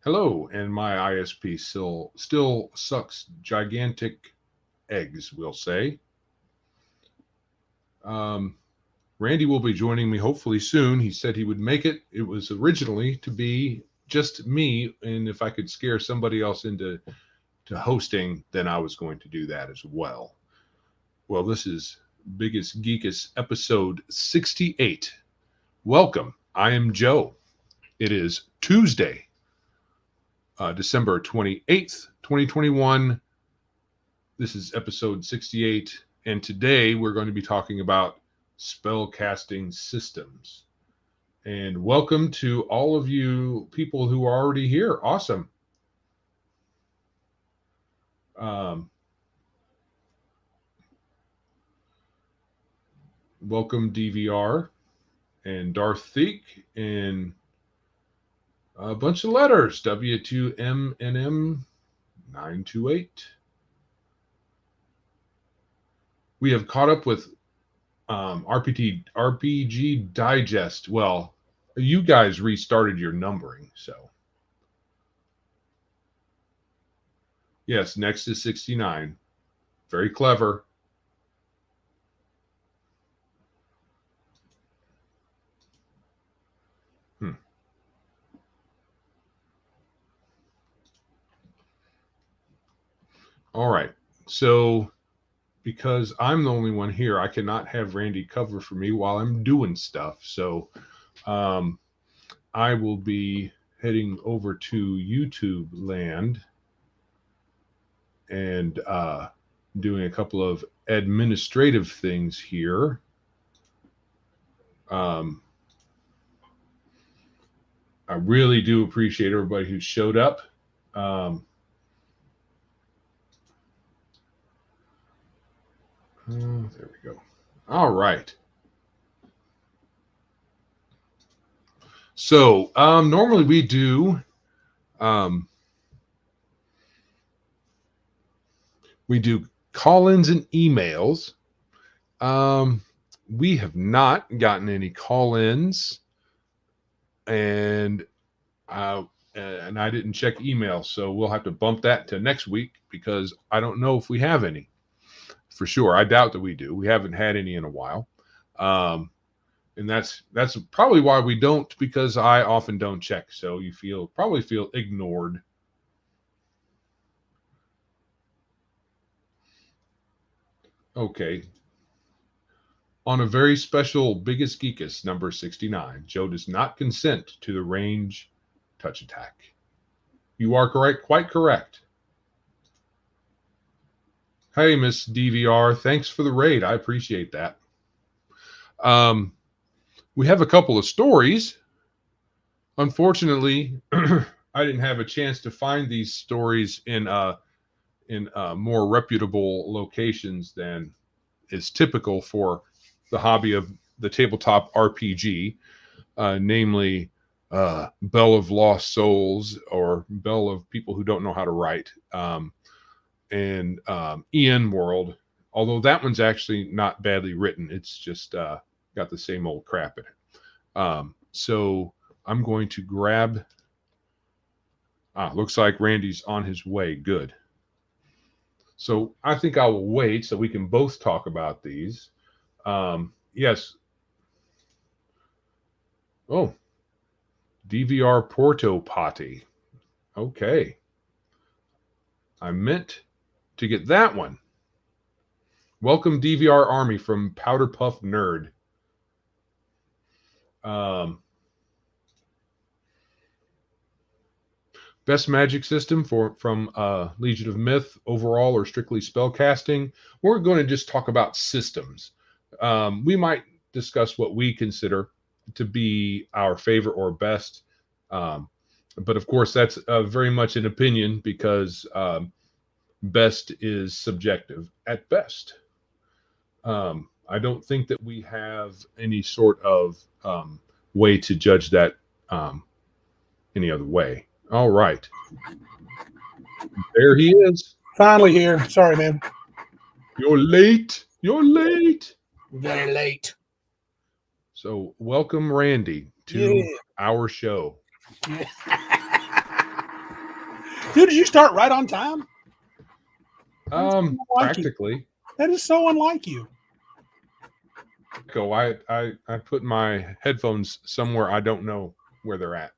Hello, and my ISP still sucks gigantic eggs, we'll say. Randy will be joining me hopefully soon. He said he would make it. It was originally to be just me, and if I could scare somebody else into hosting, then I was going to do that as well. Well, this is Biggus Geekus episode 68. Welcome. I am Joe. It is Tuesday, December 28th, 2021. This is episode 68, and today we're going to be talking about spellcasting systems. And welcome to all of you people who are already here. Awesome. Welcome DVR and Darth Theek and a bunch of letters. W2MNM 928. We have caught up with RPG Digest. Well, you guys restarted your numbering, so yes, next is 69. Very clever. All right. So because I'm the only one here, I cannot have Randy cover for me while I'm doing stuff. So I will be heading over to YouTube land and doing a couple of administrative things here. I really do appreciate everybody who showed up. There we go. All right. So normally we do call-ins and emails. We have not gotten any call-ins, and I didn't check email, so we'll have to bump that to next week because I don't know if we have any. For sure, I doubt that we do. We haven't had any in a while, and that's probably why we don't, because I often don't check. So you probably feel ignored. Okay. On a very special Biggus Geekus number 69, Joe does not consent to the range touch attack. You are correct, quite correct. Hey, Miss DVR, thanks for the raid. I appreciate that. We have a couple of stories. Unfortunately, I didn't have a chance to find these stories in more reputable locations than is typical for the hobby of the tabletop RPG, namely Bell of Lost Souls, or Bell of People Who Don't Know How to Write, and Ian World, although that one's actually not badly written. It's just got the same old crap in it. So I'm going to grab... looks like Randy's on his way. Good. So I think I will wait so we can both talk about these. Yes. Oh, DVR Porto Potty. Okay. I meant to get that one. Welcome, DVR Army from Powder Puff Nerd. Best magic system from Legion of Myth, overall or strictly spellcasting. We're going to just talk about systems. We might discuss what we consider to be our favorite or best. But of course, that's very much an opinion, because best is subjective at best. I don't think that we have any sort of way to judge that any other way. All right. There he is. Finally here. Sorry, man. You're late. You're late. Very late. So welcome, Randy, to our show. Dude, did you start right on time? Unlike you. Practically. That is so unlike you. Go. I put my headphones somewhere I don't know where they're at.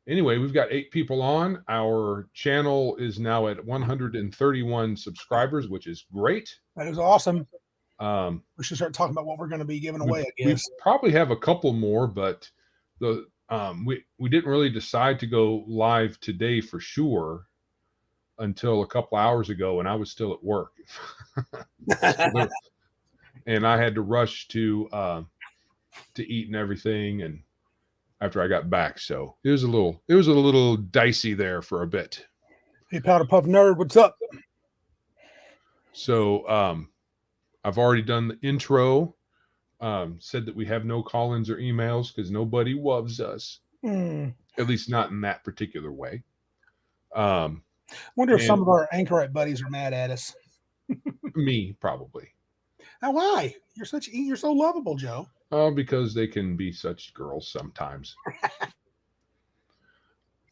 Anyway, we've got 8 people on. Our channel is now at 131 subscribers, which is great. That is awesome. We should start talking about what we're going to be giving away, I guess. We probably have a couple more, but the we didn't really decide to go live today for sure until a couple hours ago, and I was still at work. And I had to rush to eat and everything, and after I got back, so it was a little dicey there for a bit. Hey, Powder Puff Nerd, what's up? So I've already done the intro. Said that we have no call-ins or emails because nobody loves us, at least not in that particular way. Wonder if some of our anchorite buddies are mad at us. Me, probably. Now, why? You're so lovable, Joe. Oh, because they can be such girls sometimes.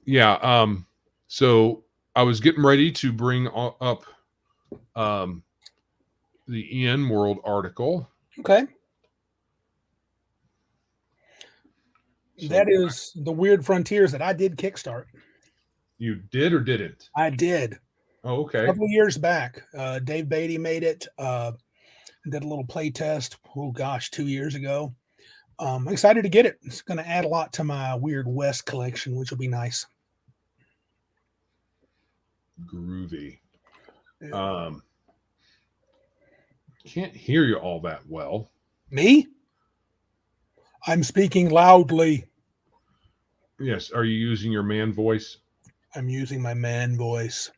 Yeah. So I was getting ready to bring up the Ian World article. Okay. So that is the Weird Frontiers that I did kickstart. You did or didn't? I did. Oh, okay. A couple of years back. Dave Beatty made it. Did a little play test. Oh gosh, 2 years ago. I'm excited to get it. It's going to add a lot to my Weird West collection, which will be nice. Groovy. Yeah. Can't hear you all that well. Me? I'm speaking loudly. Yes. Are you using your man voice? I'm using my man voice.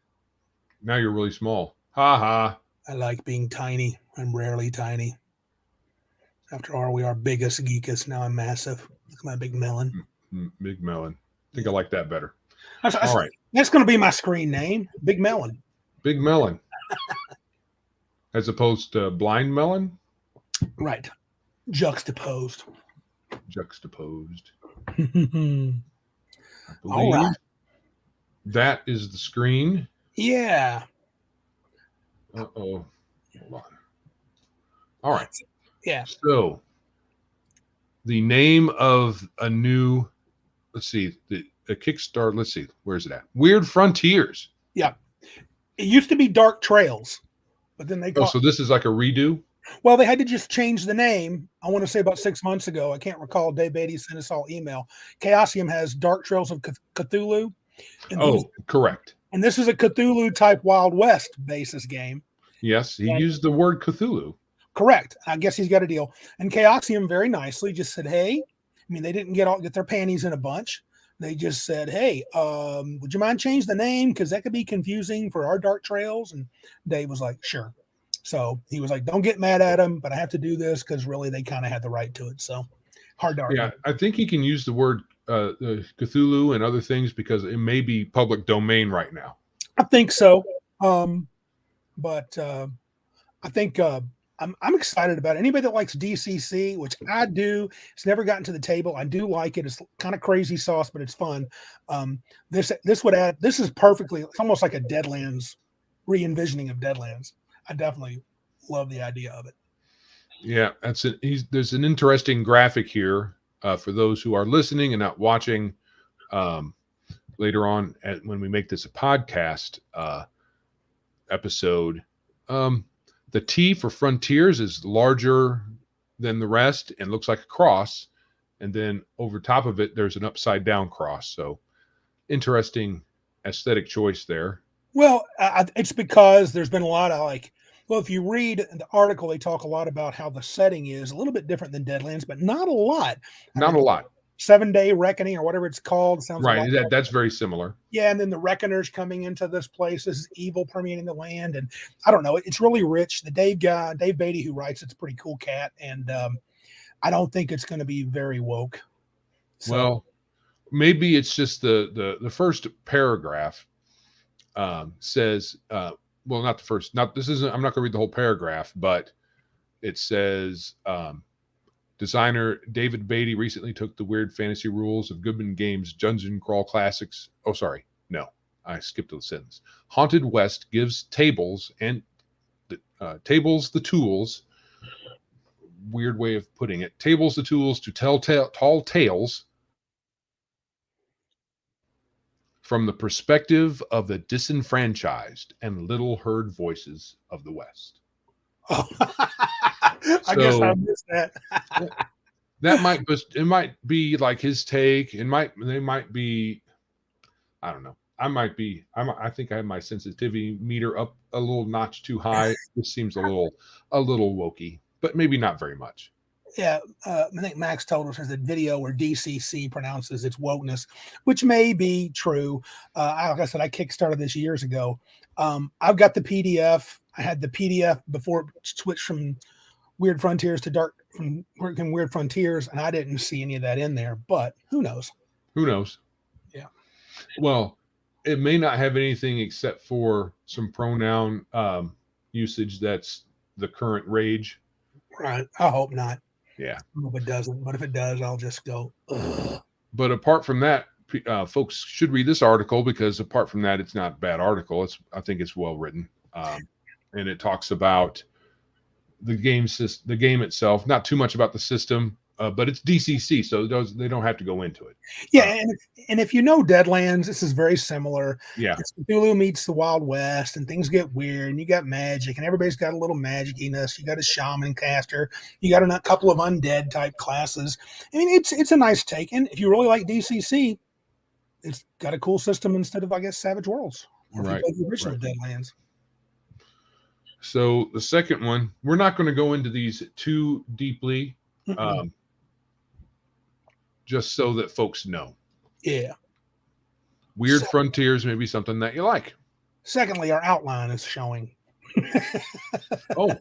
Now you're really small. Ha ha. I like being tiny. I'm rarely tiny. After all, we are Biggus Geekus. Now I'm massive. Look at my big melon. Big melon. I think I like that better. All right. That's going to be my screen name. Big melon. Big melon. As opposed to blind melon? Right. Juxtaposed. I believe all right. That is the screen. Yeah. Uh-oh. Hold on. All right. Yeah. So the name of a new, let's see, the Kickstarter, let's see, where's it at? Weird Frontiers. Yeah. It used to be Dark Trails, but then they so this is like a redo? Well, they had to just change the name. I want to say about 6 months ago. I can't recall. Dave Beatty sent us all email. Chaosium has Dark Trails of Cthulhu. Correct. And this is a Cthulhu type Wild West basis game. Yes, he used the word Cthulhu. Correct. I guess he's got a deal. And Chaosium very nicely just said, hey, I mean, they didn't get their panties in a bunch. They just said, hey, would you mind change the name? Because that could be confusing for our Dark Trails. And Dave was like, sure. So he was like, don't get mad at him, but I have to do this because really they kind of had the right to it. So hard to argue. Yeah, I think he can use the word Cthulhu and other things because it may be public domain right now. I think so. But I think I'm excited about it. Anybody that likes DCC, which I do, it's never gotten to the table. I do like it. It's kind of crazy sauce, but it's fun. This is perfectly, it's almost like a Deadlands re-envisioning of Deadlands. I definitely love the idea of it. Yeah, there's an interesting graphic here for those who are listening and not watching later on when we make this a podcast episode. The T for Frontiers is larger than the rest and looks like a cross. And then over top of it, there's an upside down cross. So interesting aesthetic choice there. Well, it's because there's been a lot of if you read the article, they talk a lot about how the setting is a little bit different than Deadlands, but not a lot. Not a lot. 7-Day Reckoning or whatever it's called. Sounds right. That's very similar. Yeah. And then the Reckoners coming into this place. This is evil permeating the land. And I don't know. It's really rich. The Dave Beatty, who writes it's a pretty cool cat. And I don't think it's going to be very woke. So. Well, maybe it's just the first paragraph says, well, not the first, I'm not going to read the whole paragraph, but it says, Designer David Beatty recently took the weird fantasy rules of Goodman Games' Dungeon Crawl Classics. Oh, sorry. No, I skipped a sentence. Haunted West gives tables the tools. Weird way of putting it. Tables the tools to tell tall tales from the perspective of the disenfranchised and little heard voices of the West. Oh. I guess I missed that. That might be like his take. They might be, I don't know. I think I have my sensitivity meter up a little notch too high. This seems a little wokey, but maybe not very much. Yeah, I think Max told us there's a video where DCC pronounces its wokeness, which may be true. Like I said, I kickstarted this years ago. I've got the PDF. I had the PDF before it switched from Weird Frontiers to Weird Frontiers, and I didn't see any of that in there. But who knows? Who knows? Yeah. Well, it may not have anything except for some pronoun usage that's the current rage. Right. I hope not. Yeah. I hope it doesn't. But if it does, I'll just go. Ugh. But apart from that, folks should read this article, because apart from that, it's not a bad article. I think it's well written, and it talks about the game itself. Not too much about the system, but it's DCC, so they don't have to go into it. Yeah, and if you know Deadlands, this is very similar. Yeah, it's Cthulhu meets the Wild West, and things get weird, and you got magic, and everybody's got a little magiciness. You got a shaman caster, you got a couple of undead type classes. I mean, it's a nice take, and if you really like DCC, it's got a cool system instead of, I guess, Savage Worlds, or right, the original Deadlands. So the second one, we're not going to go into these too deeply. Just so that folks know. Yeah. Weird Frontiers may be something that you like. Secondly, our outline is showing. Oh.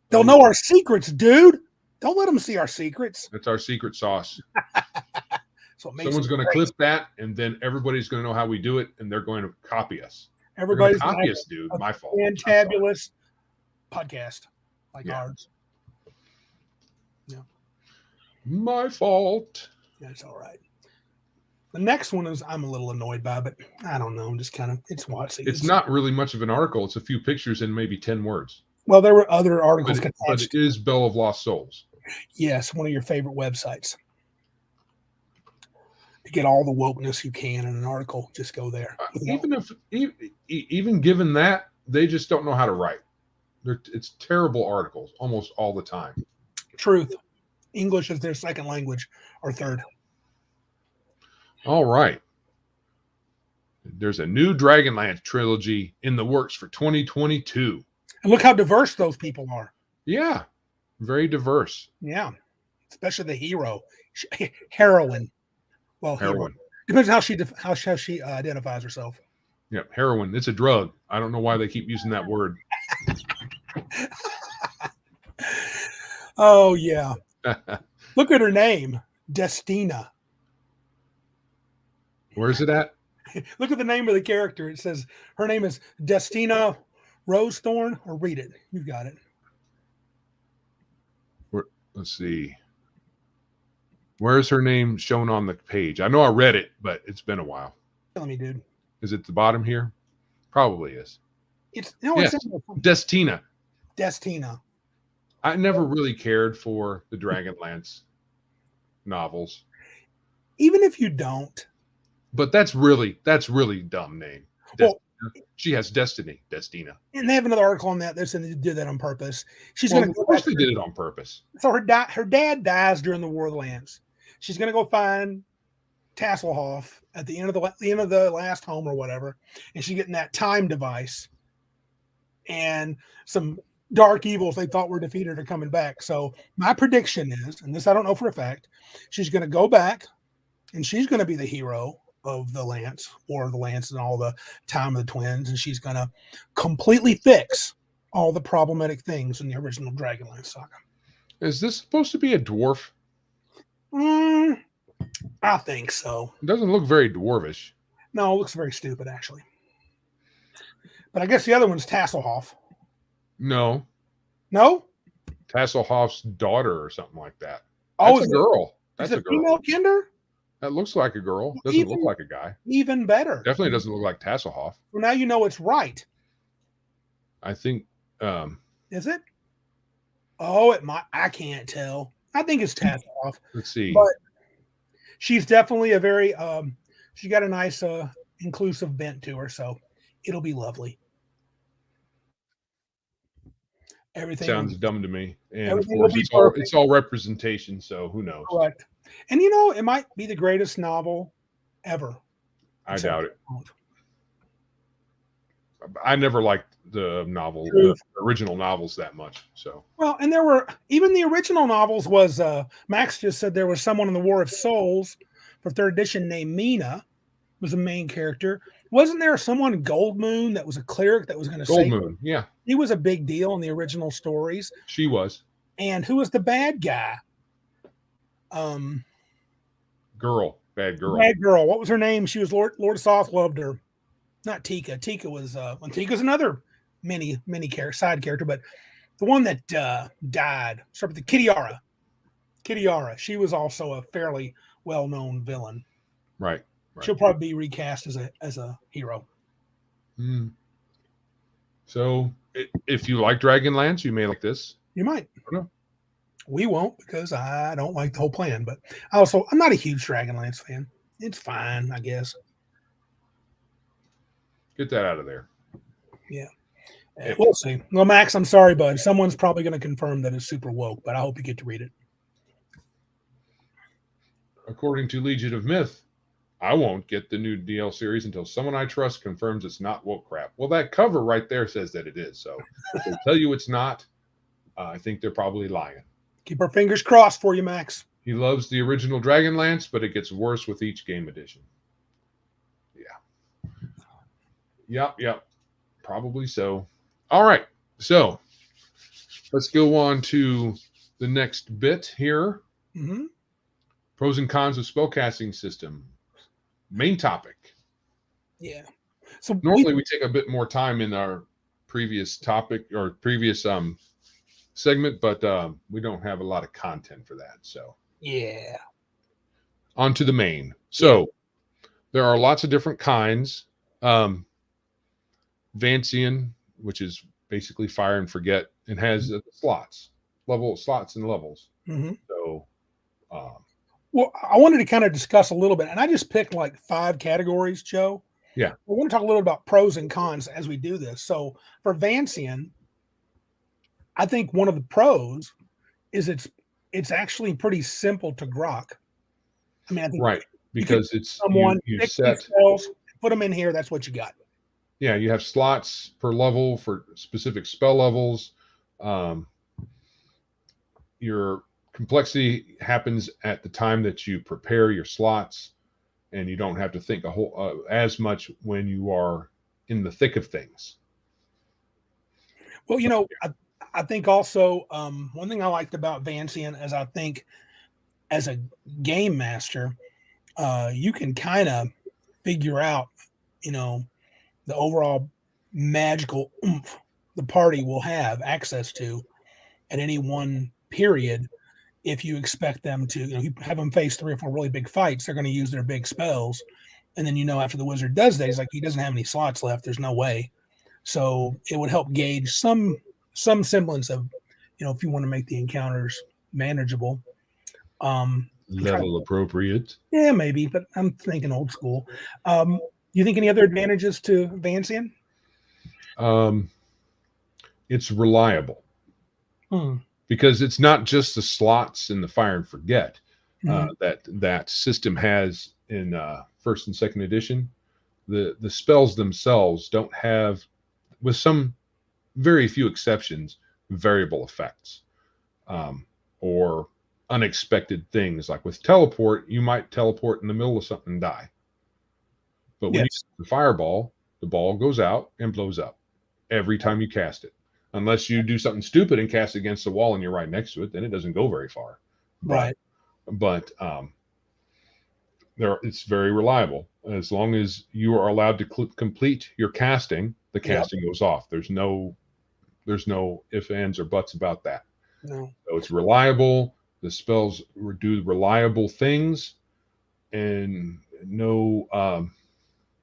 They'll know our secrets, dude. Don't let them see our secrets. That's our secret sauce. Someone's going to clip that, and then everybody's going to know how we do it, and they're going to copy us. Everybody's going to copy us, dude. My fault. Fantabulous podcast like ours. Yeah. My fault. That's all right. The next one is I'm a little annoyed by, but I don't know. I'm just kind of, it's Watsy. It's not really much of an article. It's a few pictures and maybe 10 words. Well, there were other articles. But it is Bell of Lost Souls. Yes, one of your favorite websites. To get all the wokeness you can in an article, just go there. Even given that, they just don't know how to write. It's terrible articles almost all the time. Truth. English is their second language or third. All right. There's a new Dragonlance trilogy in the works for 2022. And look how diverse those people are. Yeah. Very diverse. Yeah. Especially the hero. Heroine. Well, heroine. Depends how she identifies herself. Yep. Heroin. It's a drug. I don't know why they keep using that word. Oh, yeah. Look at her name, Destina. Where's it at? Look at the name of the character. It says her name is Destina Rosethorn, or read it. You've got it. Let's see. Where's her name shown on the page? I know I read it, but it's been a while. Tell me, dude. Is it the bottom here? Probably is. It's Destina. Destina. I never really cared for the Dragonlance novels. Even if you don't. But that's really dumb name. Well, she has destiny, Destina. And they have another article on that. They're saying they did that on purpose. Of course they did it on purpose. So her dad dies during the War of the Lands. She's going to go find Tasselhoff at the end of the last home or whatever, and she's getting that time device. And some dark evils they thought were defeated are coming back. So my prediction is, and this I don't know for a fact, she's going to go back, and she's going to be the hero of the Lance, War of the Lance, and all the Time of the Twins, and she's going to completely fix all the problematic things in the original Dragonlance saga. Is this supposed to be a dwarf? I think so. It doesn't look very dwarvish. No, it looks very stupid, actually. But I guess the other one's Tasselhoff. No. No? Tasselhoff's daughter or something like that. Oh, That's a girl. That's is a it girl. female Kinder? That looks like a girl. Doesn't look like a guy. Even better. Definitely doesn't look like Tasselhoff. Well, now you know it's right. I think. Is it? Oh, it might. I can't tell. I think it's Tasselhoff. Let's see. But she's definitely a very. She got a nice, inclusive bent to her, so it'll be lovely. Everything sounds dumb to me, and of everything course will be it's all representation. So who knows? correct. And you know, it might be the greatest novel ever. I doubt it. I never liked the original novels that much. So well, and there were even the original novels was Max just said there was someone in the War of Souls for third edition named Mina was the main character. Wasn't there someone Gold Moon that was a cleric that was going to Gold save Moon? Yeah, he was a big deal in the original stories. She was. And who was the bad guy? Girl, bad girl. Bad girl. What was her name? She was Lord Soth loved her. Not Tika. Tika was Tika's another mini side character, but the one that died. Start with the Kitiara. Kitiara. She was also a fairly well-known villain. Right. She'll probably be recast as a hero. So if you like Dragonlance, you may like this. You might. I don't know. We won't because I don't like the whole plan. But I'm not a huge Dragonlance fan. It's fine, I guess. Get that out of there. Yeah. We'll see. Well, Max, I'm sorry, bud. Someone's probably going to confirm that it's super woke, but I hope you get to read it. According to Legion of Myth, I won't get the new DL series until someone I trust confirms it's not woke crap. Well, that cover right there says that it is. So if they tell you it's not, I think they're probably lying. Keep our fingers crossed for you, Max. He loves the original Dragonlance, but it gets worse with each game edition. Yeah. Yep. Probably so. All right. So let's go on to the next bit here. Mm-hmm. Pros and cons of spellcasting system. Main topic. Yeah. So normally we take a bit more time in our previous topic or previous segment, but we don't have a lot of content for that. So yeah. On to the main. So there are lots of different kinds. Vancian, which is basically fire and forget, and has slots and levels. Mm-hmm. So well, I wanted to kind of discuss a little bit, and I just picked like 5 categories, Joe. Yeah. I want to talk a little about pros and cons as we do this. So for Vancian, I think one of the pros is it's actually pretty simple to grok. I mean, I think right, because it's someone you set spells, put them in here. That's what you got. Yeah, you have slots per level for specific spell levels. Your complexity happens at the time that you prepare your slots, and you don't have to think as much when you are in the thick of things. Well, you know, I think also one thing I liked about Vancian is I think as a game master, you can kind of figure out, you know, the overall magical oomph the party will have access to at any one period. If you expect them to, you know, you have them face 3 or 4 really big fights, they're going to use their big spells. And then, you know, after the wizard does that, he's like, he doesn't have any slots left. There's no way. So it would help gauge some semblance of, you know, if you want to make the encounters manageable. Level appropriate. Yeah, maybe, but I'm thinking old school. You think any other advantages to Vancian? It's reliable. Because it's not just the slots in the fire and forget that system has in first and second edition. The spells themselves don't have, with some very few exceptions, variable effects or unexpected things. Like with teleport, you might teleport in the middle of something and die. But when you use the fireball, the ball goes out and blows up every time you cast it. Unless you do something stupid and cast against the wall and you're right next to it, then it doesn't go very far. Right. But it's very reliable. As long as you are allowed to complete your casting, the casting goes off. There's no ifs, ands, or buts about that. No. So it's reliable. The spells do reliable things, and no.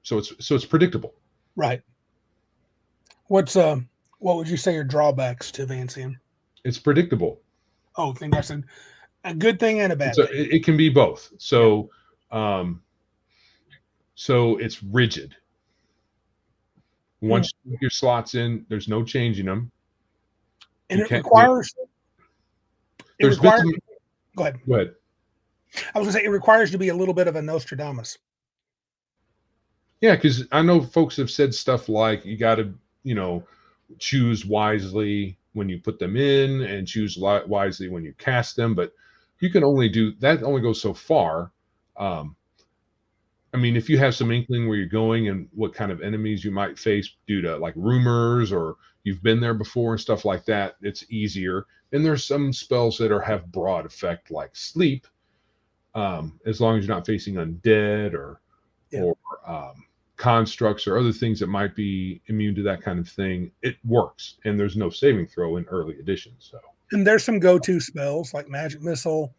So it's predictable. Right. What would you say are drawbacks to Vancium? It's predictable. Oh, I think that's a good thing and a bad thing. It can be both. So, so it's rigid. Once you put your slots in, there's no changing them. And it requires. Go ahead. Go ahead. I was going to say it requires to be a little bit of a Nostradamus. Yeah, because I know folks have said stuff like you got to, choose wisely when you put them in and choose wisely when you cast them, but you can only do that. Only goes so far. I mean, if you have some inkling where you're going and what kind of enemies you might face due to like rumors or you've been there before and stuff like that, it's easier. And there's some spells that have broad effect like sleep, as long as you're not facing undead or constructs or other things that might be immune to that kind of thing. It works, and there's no saving throw in early editions. So, and there's some go-to spells like Magic Missile,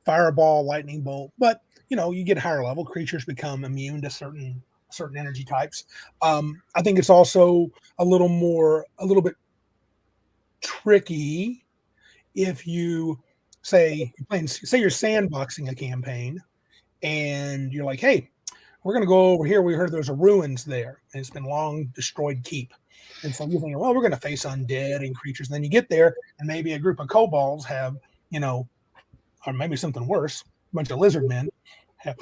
Fireball, Lightning Bolt, but you get higher level creatures become immune to certain energy types. I think it's also a little bit tricky if you say you're sandboxing a campaign and you're like, hey, we're going to go over here. We heard there's a ruins there and it's been long destroyed keep. And so you're thinking, well, we're going to face undead and creatures. And then you get there and maybe a group of kobolds have, or maybe something worse, a bunch of lizard men have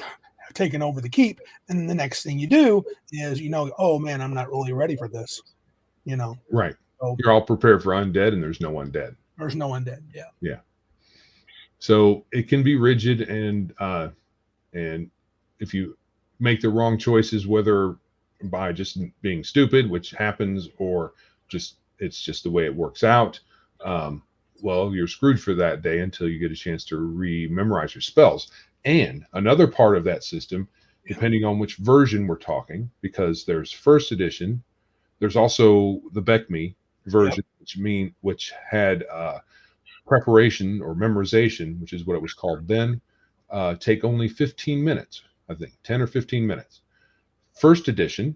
taken over the keep. And the next thing you do is, oh man, I'm not really ready for this, Right. So, you're all prepared for undead and there's no undead. There's no undead. Yeah. Yeah. So it can be rigid and if you make the wrong choices, whether by just being stupid, which happens, or it's just the way it works out, well, you're screwed for that day until you get a chance to rememorize your spells. And another part of that system, depending on which version we're talking, because there's first edition, there's also the BECMI version, which had preparation or memorization, which is what it was called then, take only 15 minutes, I think 10 or 15 minutes. First edition,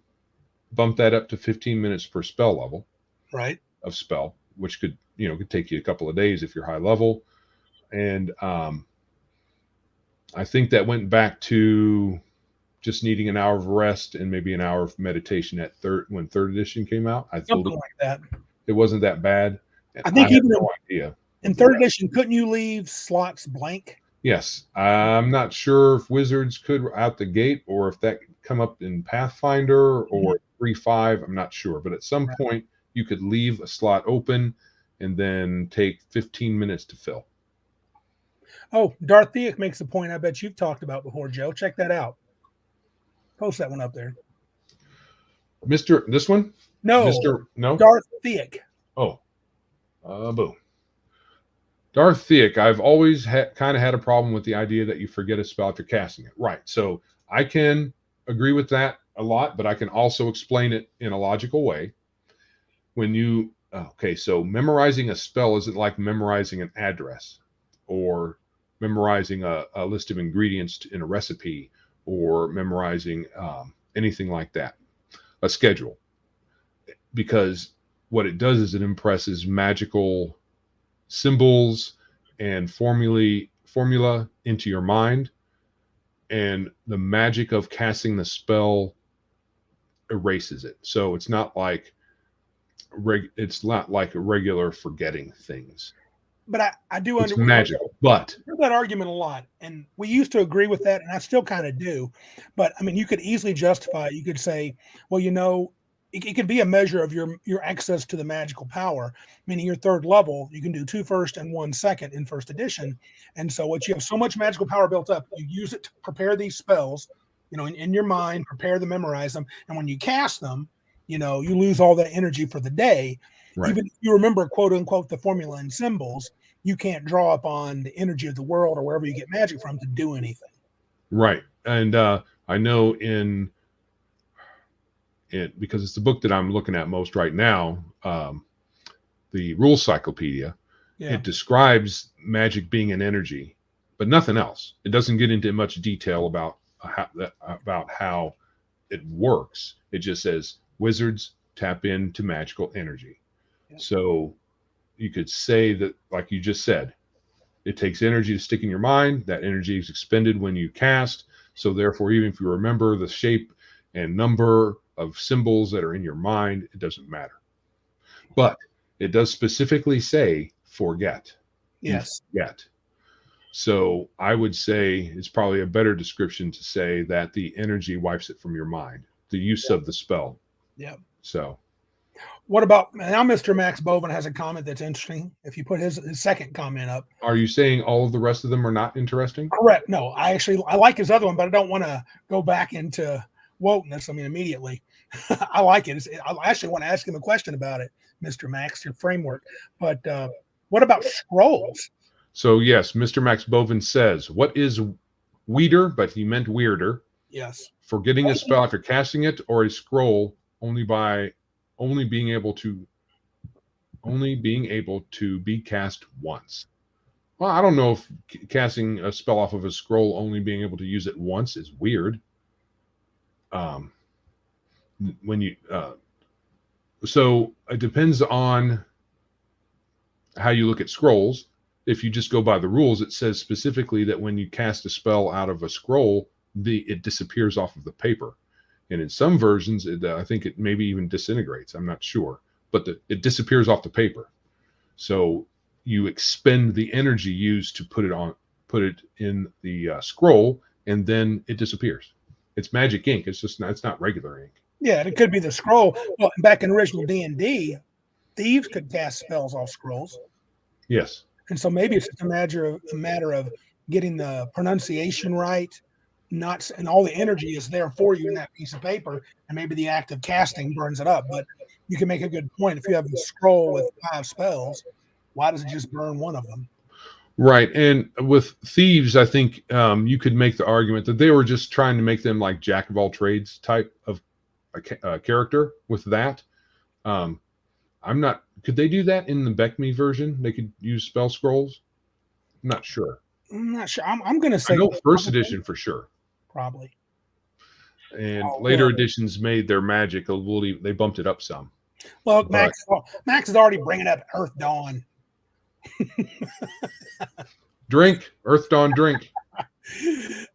bump that up to 15 minutes per spell level, right, of spell, which could take you a couple of days if you're high level. And I think that went back to just needing an hour of rest and maybe an hour of meditation when third edition came out. Something like that. It wasn't that bad. I think even no idea. In third edition, couldn't you leave slots blank? Yes. I'm not sure if wizards could out the gate or if that come up in Pathfinder or 3.5. I'm not sure. But at some point, you could leave a slot open and then take 15 minutes to fill. Oh, Darth Theok makes a point I bet you've talked about before, Joe. Check that out. Post that one up there. This one? No. No? Darth Theok. Oh. Boom. Darth Theok, I've always kind of had a problem with the idea that you forget a spell after casting it. Right. So I can agree with that a lot, but I can also explain it in a logical way. So memorizing a spell isn't like memorizing an address or memorizing a list of ingredients in a recipe or memorizing anything like that, a schedule. Because what it does is it impresses magical symbols and formula into your mind, and the magic of casting the spell erases it. So it's not like a regular forgetting things. But I do understand magical. But I heard that argument a lot, and we used to agree with that, and I still kind of do. But I mean, you could easily justify it. You could say, well, it could be a measure of your access to the magical power, meaning your third level, you can do 2 first and 1 second in first edition. And so what you have so much magical power built up, you use it to prepare these spells, in your mind, prepare them, memorize them. And when you cast them, you lose all that energy for the day. Right. Even if you remember, quote unquote, the formula and symbols, you can't draw upon the energy of the world or wherever you get magic from to do anything. Right. And I know because it's the book that I'm looking at most right now, the Rule Cyclopedia. Yeah. It describes magic being an energy, but nothing else. It doesn't get into much detail about how it works. It just says wizards tap into magical energy. Yeah. So you could say that, like you just said, it takes energy to stick in your mind. That energy is expended when you cast. So therefore, even if you remember the shape and number of symbols that are in your mind, it doesn't matter. But it does specifically say forget. Yes. You forget. So I would say it's probably a better description to say that the energy wipes it from your mind, the use of the spell. Yeah. So what about now? Mr. Max Bovin has a comment that's interesting. If you put his second comment up, are you saying all of the rest of them are not interesting? correct. No, I like his other one, but I don't want to go back into wokeness. I mean, immediately. I like it. I actually want to ask him a question about it, Mr. Max, your framework. But what about scrolls? So yes, Mr. Max Bovin says, what is weeder, but he meant weirder. Yes. Forgetting a spell after casting it, or a scroll only being able to be cast once. Well, I don't know if casting a spell off of a scroll only being able to use it once is weird. When you so it depends on how you look at scrolls. If you just go by the rules, it says specifically that when you cast a spell out of a scroll, it disappears off of the paper. And in some versions, I think it maybe even disintegrates. I'm not sure, but it disappears off the paper. So you expend the energy used to put it in the scroll, and then it disappears. It's magic ink. It's not regular ink. Yeah, it could be the scroll. Well, back in original D&D, thieves could cast spells off scrolls. Yes. And so maybe it's just a matter of getting the pronunciation right, and all the energy is there for you in that piece of paper, and maybe the act of casting burns it up. But you can make a good point. If you have a scroll with 5 spells, why does it just burn one of them? Right. And with thieves, I think you could make the argument that they were just trying to make them like jack of all trades type of a character with that. Could they do that in the Beckme version? They could use spell scrolls? I'm not sure. I'm not sure. I'm going to say I know first edition for sure. Probably. And later editions made their magic they bumped it up some. Well, Max is already bringing up Earth Dawn. Drink, Earth Dawn drink.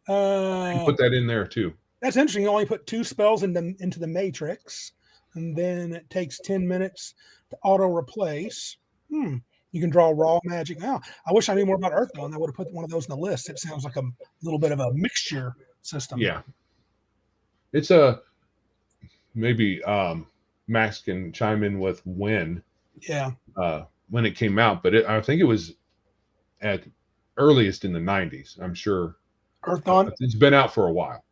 Put that in there too. That's interesting. You only put 2 spells into the matrix, and then it takes 10 minutes to auto replace. You can draw raw magic. Now, I wish I knew more about Earth Dawn. I would have put one of those in the list. It sounds like a little bit of a mixture system. Yeah. It's maybe Max can chime in with when it came out, but I think it was at earliest in the 90s. I'm sure Earth Dawn. It's been out for a while.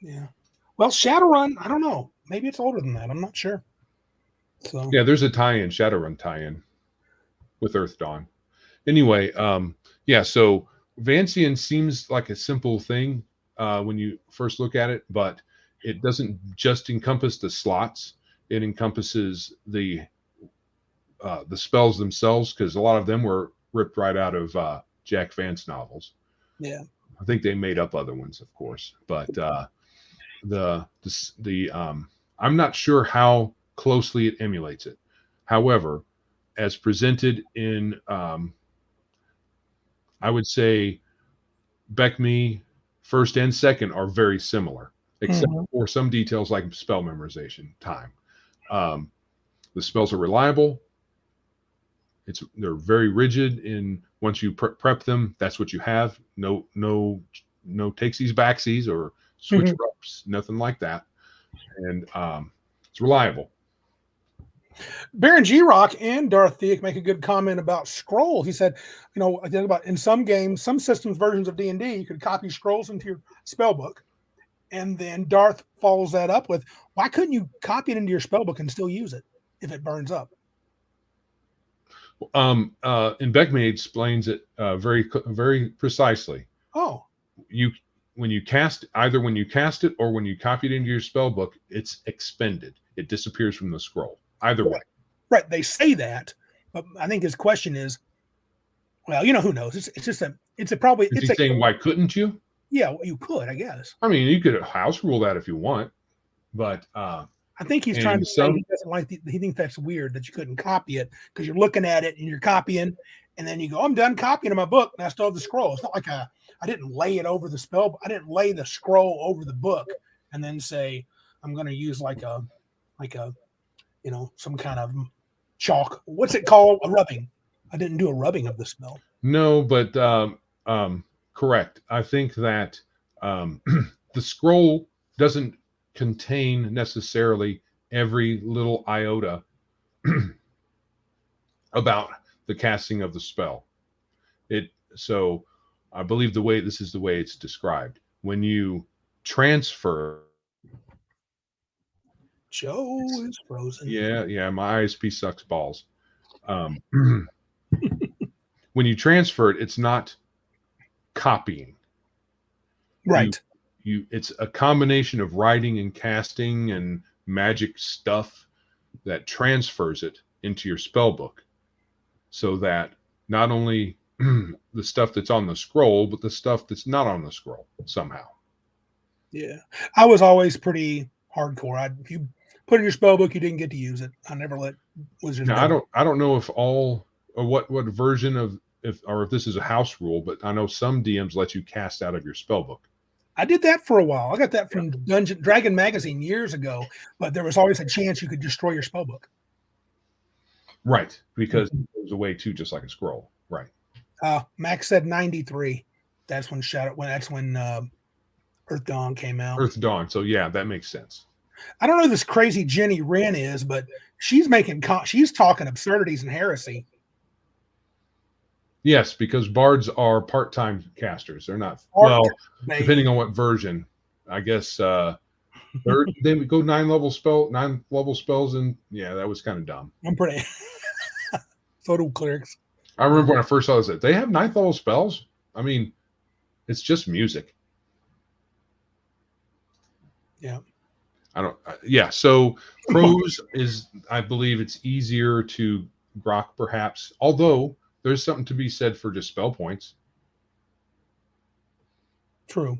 Yeah. Well, Shadowrun, I don't know. Maybe it's older than that. I'm not sure. So yeah, there's a tie-in, Shadowrun tie-in with Earth Dawn. Anyway, so Vancian seems like a simple thing when you first look at it, but it doesn't just encompass the slots. It encompasses the spells themselves, because a lot of them were ripped right out of Jack Vance novels. Yeah, I think they made up other ones, of course, but I'm not sure how closely it emulates it. However, as presented in, I would say, Beckme first and second are very similar, except for some details like spell memorization time. The spells are reliable. They're very rigid. In once you prep them, that's what you have. No takesies, backsies, or switch ropes, nothing like that. And it's reliable. Baron G Rock and Darth Theik make a good comment about scrolls. He said, I think about in some games, some systems, versions of D&D, you could copy scrolls into your spell book. And then Darth follows that up with, why couldn't you copy it into your spell book and still use it if it burns up? In Beckme explains it very, very precisely. Oh, when you cast it or when you copy it into your spell book, it's expended. It disappears from the scroll. Either way. Right. They say that, but I think his question is, Well, who knows? It's probably Is he saying why couldn't you? Yeah, well, you could, I guess. I mean, you could house rule that if you want, but I think he's trying and to say he doesn't like he thinks that's weird that you couldn't copy it because you're looking at it and you're copying, and then you go, I'm done copying my book and I still have the scroll. It's not like I didn't lay it over the spell. I didn't lay the scroll over the book and then say I'm going to use like a some kind of chalk. What's it called? A rubbing. I didn't do a rubbing of the spell. No, but correct. I think that the scroll doesn't contain necessarily every little iota about the casting of the spell. So I believe this is the way it's described. When you transfer, Joe is frozen. Yeah, my ISP sucks balls. When you transfer it, it's not copying. Right. It's a combination of writing and casting and magic stuff that transfers it into your spell book, so that not only the stuff that's on the scroll, but the stuff that's not on the scroll somehow. Yeah, I was always pretty hardcore. If you put in your spell book, you didn't get to use it. I never let wizards. Now, I don't know if all or what version of if this is a house rule, but I know some DMs let you cast out of your spell book. I did that for a while. I got that from Dragon Magazine years ago, but there was always a chance you could destroy your spell book. Right, because it was a way to just like a scroll. Right. Max said 93. That's when Earth Dawn came out. Earth Dawn. So yeah, that makes sense. I don't know who this crazy Jenny Wren is, but she's talking absurdities and heresy. Yes, because bards are part-time casters. They're not depending on what version. I guess they would go 9 level spells, and yeah, that was kind of dumb. I'm pretty photo clerics. I remember when I first saw this, they have 9th level spells. I mean, it's just music. Yeah. So prose is, I believe it's easier to grok perhaps, although there's something to be said for just spell points. True.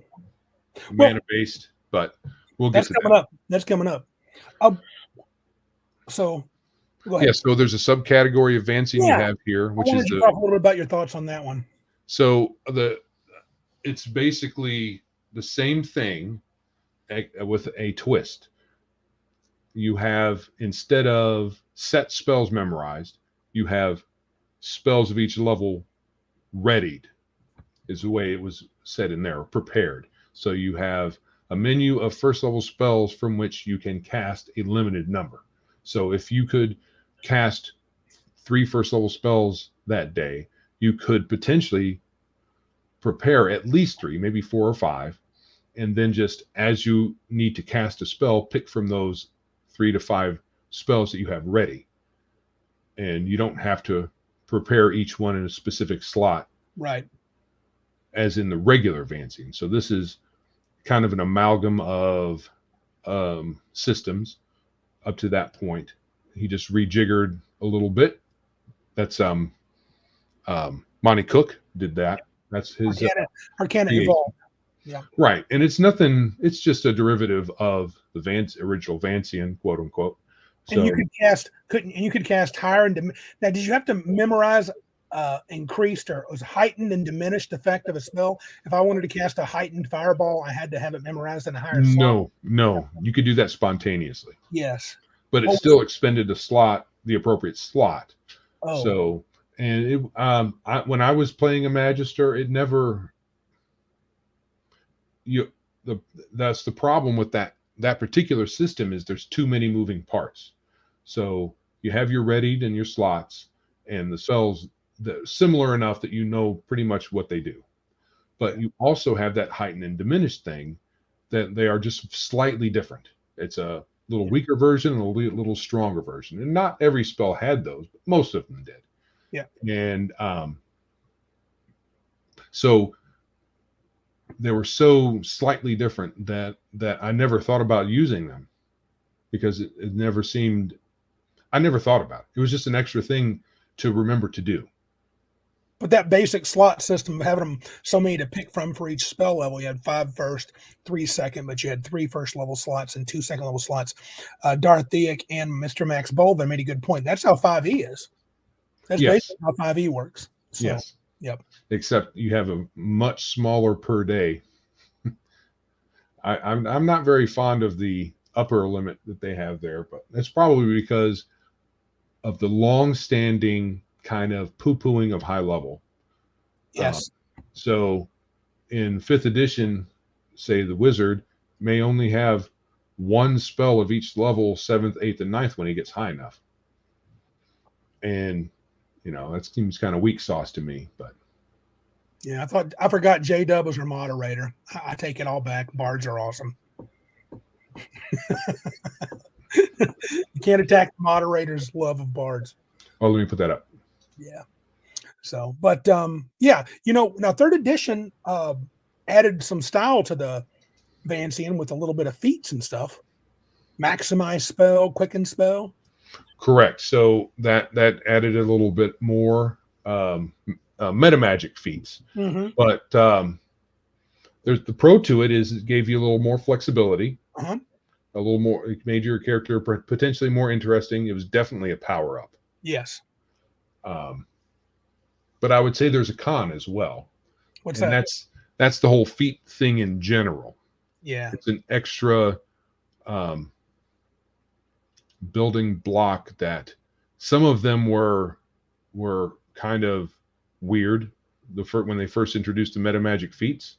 Mana based, but we'll get to that. That's coming up. So go ahead. Yeah, so there's a subcategory of Vancium you have here, which is talk a little bit about your thoughts on that one. So it's basically the same thing with a twist. You have, instead of set spells memorized, you have spells of each level readied, is the way it was said in there, prepared. So you have a menu of first level spells from which you can cast a limited number. So if you could cast 3 first level spells that day, you could potentially prepare at least 3, maybe 4 or 5, and then just as you need to cast a spell, pick from those 3 to 5 spells that you have ready. And you don't have to prepare each one in a specific slot. Right. As in the regular Vancium. So this is kind of an amalgam of systems up to that point. He just rejiggered a little bit. That's Monty Cook did that. That's his Arcana Evolved. Yeah. Right. And it's nothing, it's just a derivative of the original Vancian, quote unquote. And you could cast higher and now did you have to memorize increased or was heightened and diminished effect of a spell? If I wanted to cast a heightened fireball, I had to have it memorized in a higher slot? No. You could do that spontaneously. Yes. But it still expended the appropriate slot. Oh. So, and when I was playing a Magister, it never that's the problem with that particular system is there's too many moving parts. So you have your readied and your slots and the spells that similar enough that you know pretty much what they do. But you also have that heightened and diminished thing that they are just slightly different. It's a little weaker version and a little stronger version. And not every spell had those, but most of them did. Yeah. And so they were so slightly different that I never thought about using them because it never seemed, I never thought about it. It was just an extra thing to remember to do. But that basic slot system, having them so many to pick from for each spell level, you had 5 first, 3 second, but you had 3 first level slots and 2 second level slots. Dartheic and Mr. Max Bolden made a good point. That's how 5e is. That's basically how 5e works. So, yes. Yep. Except you have a much smaller per day. I'm not very fond of the upper limit that they have there, but that's probably because of the long-standing kind of poo-pooing of high level. Yes. So in 5th edition, say the wizard may only have 1 spell of each level, 7th, 8th, and 9th when he gets high enough. And, you know, that seems kind of weak sauce to me, but. Yeah, I forgot J-Dub was our moderator. I take it all back. Bards are awesome. You can't attack the moderator's love of bards. Oh, let me put that up. Yeah. So, but yeah, you know, now 3rd edition added some style to the Vancian with a little bit of feats and stuff. Maximize spell, quicken spell. Correct. So that added a little bit more meta magic feats. Mm-hmm. But there's the pro to it is it gave you a little more flexibility. Uh-huh. A little more, it made your character potentially more interesting. It was definitely a power up. Yes. But I would say there's a con as well. What's and that? That's the whole feat thing in general. Yeah. It's an extra building block that some of them were kind of weird when they first introduced the meta magic feats.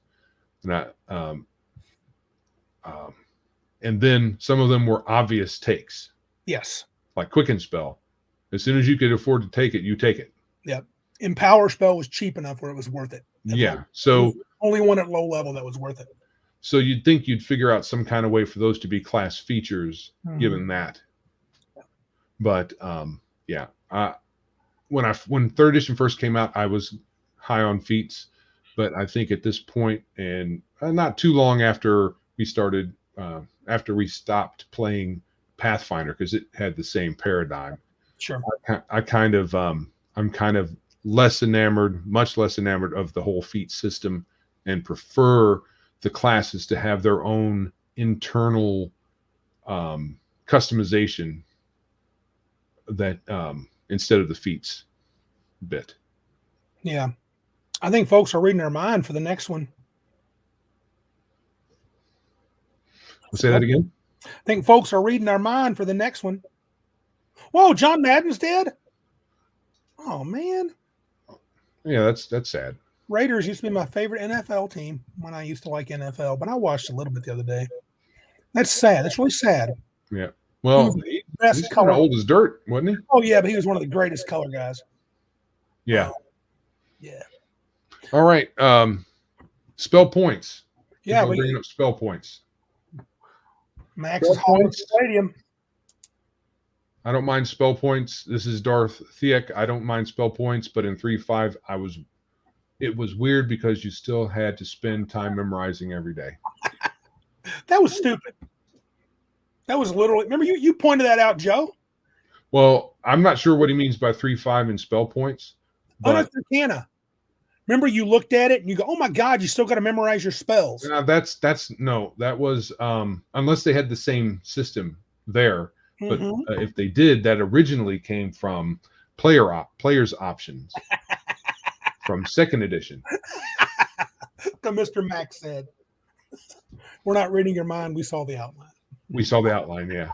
And then some of them were obvious takes. Yes. Like Quicken Spell. As soon as you could afford to take it, you take it. Yep. Empower Spell was cheap enough where it was worth it. Yeah. So only one at low level that was worth it. So you'd think you'd figure out some kind of way for those to be class features, given that. But yeah, when 3rd edition first came out, I was high on feats, but I think at this point, and not too long after we started, after we stopped playing Pathfinder, because it had the same paradigm. Sure. I'm kind of less enamored, much less enamored of the whole feat system, and prefer the classes to have their own internal customization that instead of the feats bit. Yeah. I think folks are reading their mind for the next one. Say that again? I think folks are reading their mind for the next one. Whoa, John Madden's dead? Oh, man. Yeah, that's sad. Raiders used to be my favorite NFL team when I used to like NFL, but I watched a little bit the other day. That's sad. That's really sad. Yeah. Well, he's kind of old as dirt, wasn't he? Oh, yeah, but he was one of the greatest color guys. Yeah. Yeah. All right. Spell points. Yeah. Bringing up spell points. Max is Hall Stadium. I don't mind spell points. This is Dartheic. I don't mind spell points, but in 3.5, it was weird because you still had to spend time memorizing every day. That was stupid. That was literally, remember you pointed that out, Joe? Well, I'm not sure what he means by 3.5 in spell points. But that's Arcana. Remember you looked at it and you go, oh my God, you still got to memorize your spells. That was unless they had the same system there. But if they did, that originally came from players options from 2nd edition. The Mr. Max said, we're not reading your mind. We saw the outline. We saw the outline. Yeah.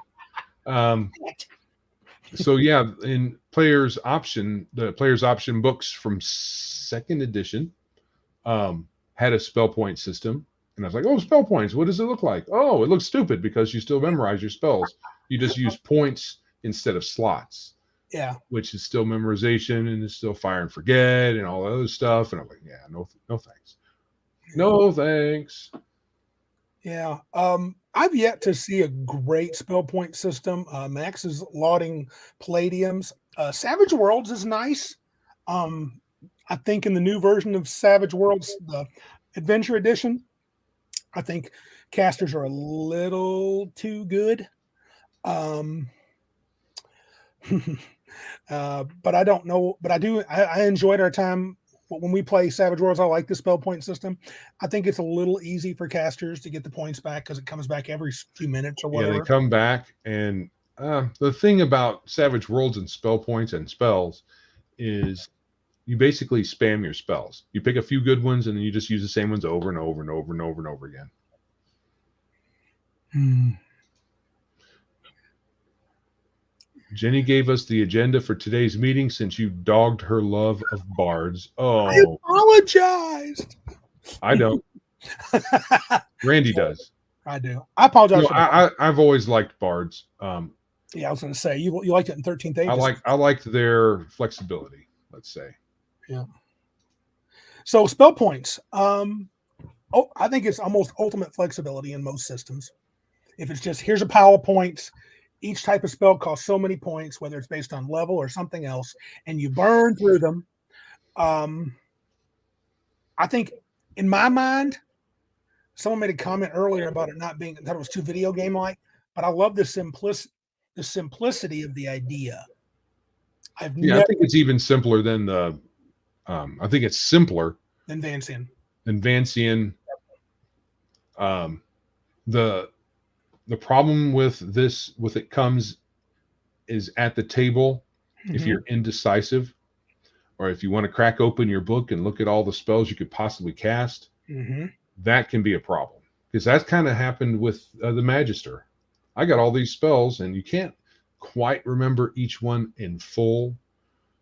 So yeah, in the players option books from 2nd edition had a spell point system. And I was like, oh, spell points. What does it look like? Oh, it looks stupid because you still memorize your spells. You just use points instead of slots. Yeah. Which is still memorization and it's still fire and forget and all that other stuff. And I'm like, yeah, no thanks. No thanks. Yeah. I've yet to see a great spell point system. Max is lauding Palladiums. Savage Worlds is nice. I think in the new version of Savage Worlds, the Adventure Edition, I think casters are a little too good. But I don't know. But I enjoyed our time when we play Savage Worlds, I like the spell point system. I think it's a little easy for casters to get the points back because it comes back every few minutes or whatever. Yeah, they come back, and the thing about Savage Worlds and spell points and spells is you basically spam your spells. You pick a few good ones, and then you just use the same ones over and over and over and over and over again. Jenny gave us the agenda for today's meeting since you dogged her love of bards. Oh, I apologized. I don't. Randy does. I do. I apologize. You know, I've always liked bards. Yeah, I was going to say you liked it in 13th Age. I liked their flexibility. Let's say. Yeah. So spell points. I think it's almost ultimate flexibility in most systems. If it's just here's a pile of points, each type of spell costs so many points, whether it's based on level or something else, and you burn through them. I think in my mind, someone made a comment earlier about it not being that it was too video game like, but I love the simplicity of the idea. I think it's even simpler than the. I think it's simpler than Vancian. The problem with it comes is at the table. If you're indecisive, or if you want to crack open your book and look at all the spells you could possibly cast, that can be a problem, because that's kind of happened with the Magister. I got all these spells, and you can't quite remember each one in full.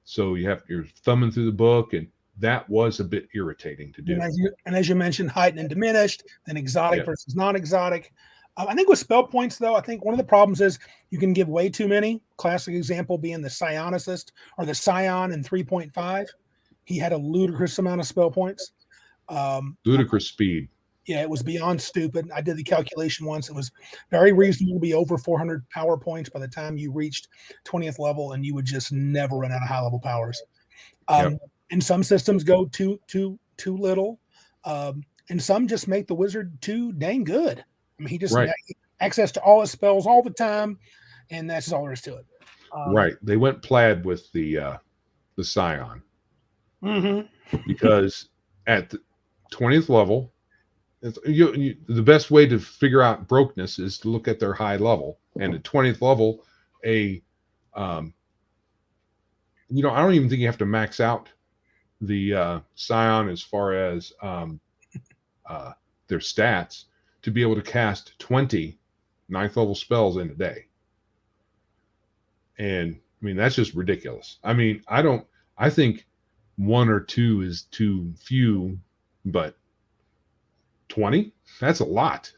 So you're thumbing through the book, and that was a bit irritating to do. And as you mentioned, heightened and diminished, then exotic versus non-exotic. I think with spell points, though, I think one of the problems is you can give way too many. Classic example being the Psionicist or the Scion in 3.5. He had a ludicrous amount of spell points. Ludicrous speed. Yeah, it was beyond stupid. I did the calculation once. It was very reasonable to be over 400 power points by the time you reached 20th level, and you would just never run out of high-level powers. And some systems go too little, and some just make the wizard too dang good. I mean, he just had access to all his spells all the time, and that's all there is to it. Right. They went plaid with the Scion. Because at the 20th level, the best way to figure out brokenness is to look at their high level. And at 20th level, I don't even think you have to max out the Scion as far as their stats to be able to cast 20 9th level spells in a day. And I mean, that's just ridiculous. I mean, I think 1 or 2 is too few, but 20, that's a lot.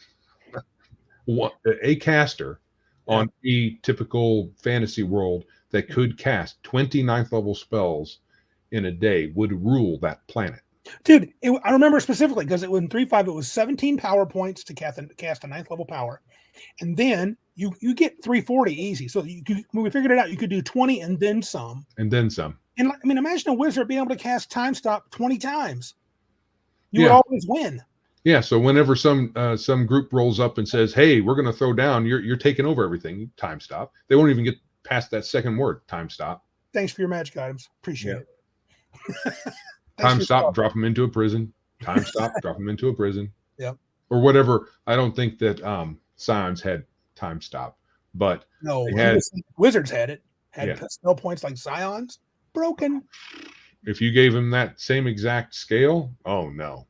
A caster on a typical fantasy world that could cast 20 9th level spells in a day would rule that planet. Dude, I remember specifically because it was in 3.5, it was 17 power points to cast a 9th level power. And then you get 340 easy. So when we figured it out, you could do 20 and then some. And then some. And I mean, imagine a wizard being able to cast Time Stop 20 times. You would always win. Yeah, so whenever some group rolls up and says, "Hey, we're going to throw down," you're taking over everything. Time stop. They won't even get past that second word. Time stop. Thanks for your magic items. Appreciate it. Time stop. Drop them into a prison. Time stop. Drop them into a prison. Yep. Or whatever. I don't think that Scions had time stop, but no, wizards had it. Had spell points like Scions. Broken. If you gave him that same exact scale, oh no.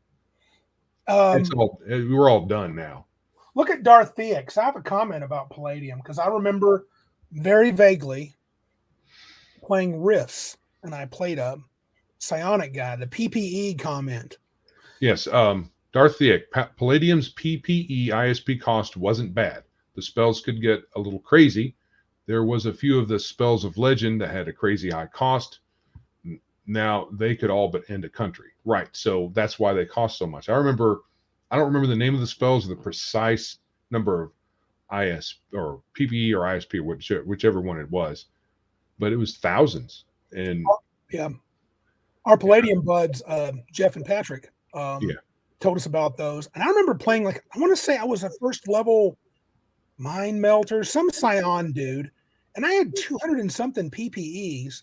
We're all done now. Look at Darth Theix. I have a comment about Palladium because I remember very vaguely playing Rifts, and I played a psionic guy, the PPE comment. Yes, Darth Theix. Palladium's PPE ISP cost wasn't bad. The spells could get a little crazy. There was a few of the spells of legend that had a crazy high cost. Now they could all but end a country. Right. So that's why they cost so much. I don't remember the name of the spells or the precise number of IS or PPE or ISP, whichever one it was, but it was thousands. And our Palladium buds, Jeff and Patrick, told us about those. And I remember playing, like, I want to say I was a first level Mind Melter, some Scion dude, and I had 200 and something PPEs.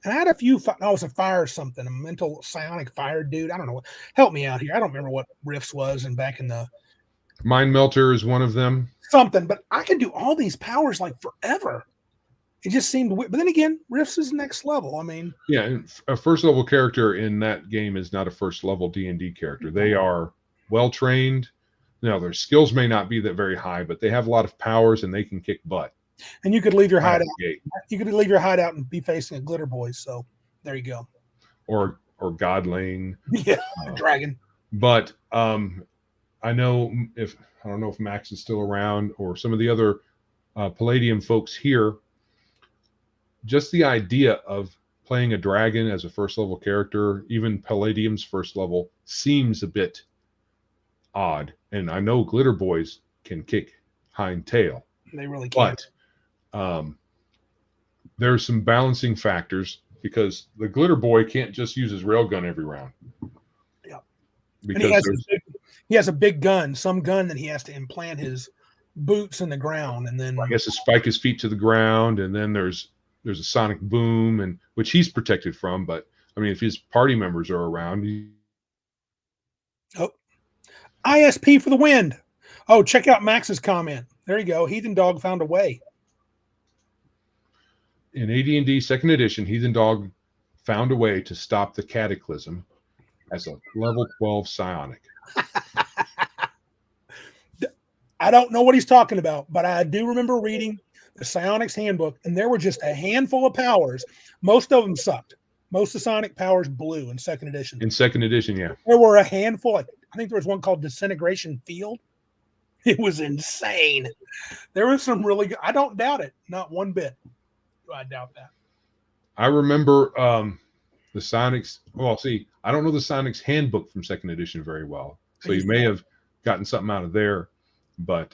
And I had a few. I was a fire or something, a mental psionic fire dude. I don't know what. Help me out here. I don't remember what Rifts was, and back in the Mind Melter is one of them. something. But I could do all these powers like forever. It just seemed. But then again, Rifts is next level. I mean, yeah, and a first level character in that game is not a first level D&D character. They are well trained. Now their skills may not be that very high, but they have a lot of powers and they can kick butt. and you could leave your Right out hideout. the gate. You could leave your hideout and be facing a glitter boy. So there you go. Or Godling. Yeah, dragon. But I know I don't know if Max is still around or some of the other Palladium folks here. Just the idea of playing a dragon as a first level character, even Palladium's first level, seems a bit odd. And I know glitter boys can kick hind tail. They really can. But there's some balancing factors because the glitter boy can't just use his railgun every round. Yeah. Because he has a big gun, some gun that he has to implant his boots in the ground, and then I guess to spike his feet to the ground, and then there's a sonic boom, and which he's protected from. But I mean, if his party members are around, ISP for the wind. Oh, check out Max's comment. There you go. Heathen Dog found a way. in AD&D Second Edition, Heathen Dog found a way to stop the Cataclysm as a level 12 psionic. I don't know what he's talking about, but I do remember reading the Psionics Handbook, and there were just a handful of powers. Most of them sucked. Most of the psionic powers blew in Second Edition. In Second Edition, yeah. There were a handful. I think there was one called Disintegration Field. It was insane. There was some really good. I don't doubt it. Not one bit. Do I doubt that? I remember the Psionics. Well, see, I don't know the Psionics Handbook from Second Edition very well. So you may have gotten something out of there, but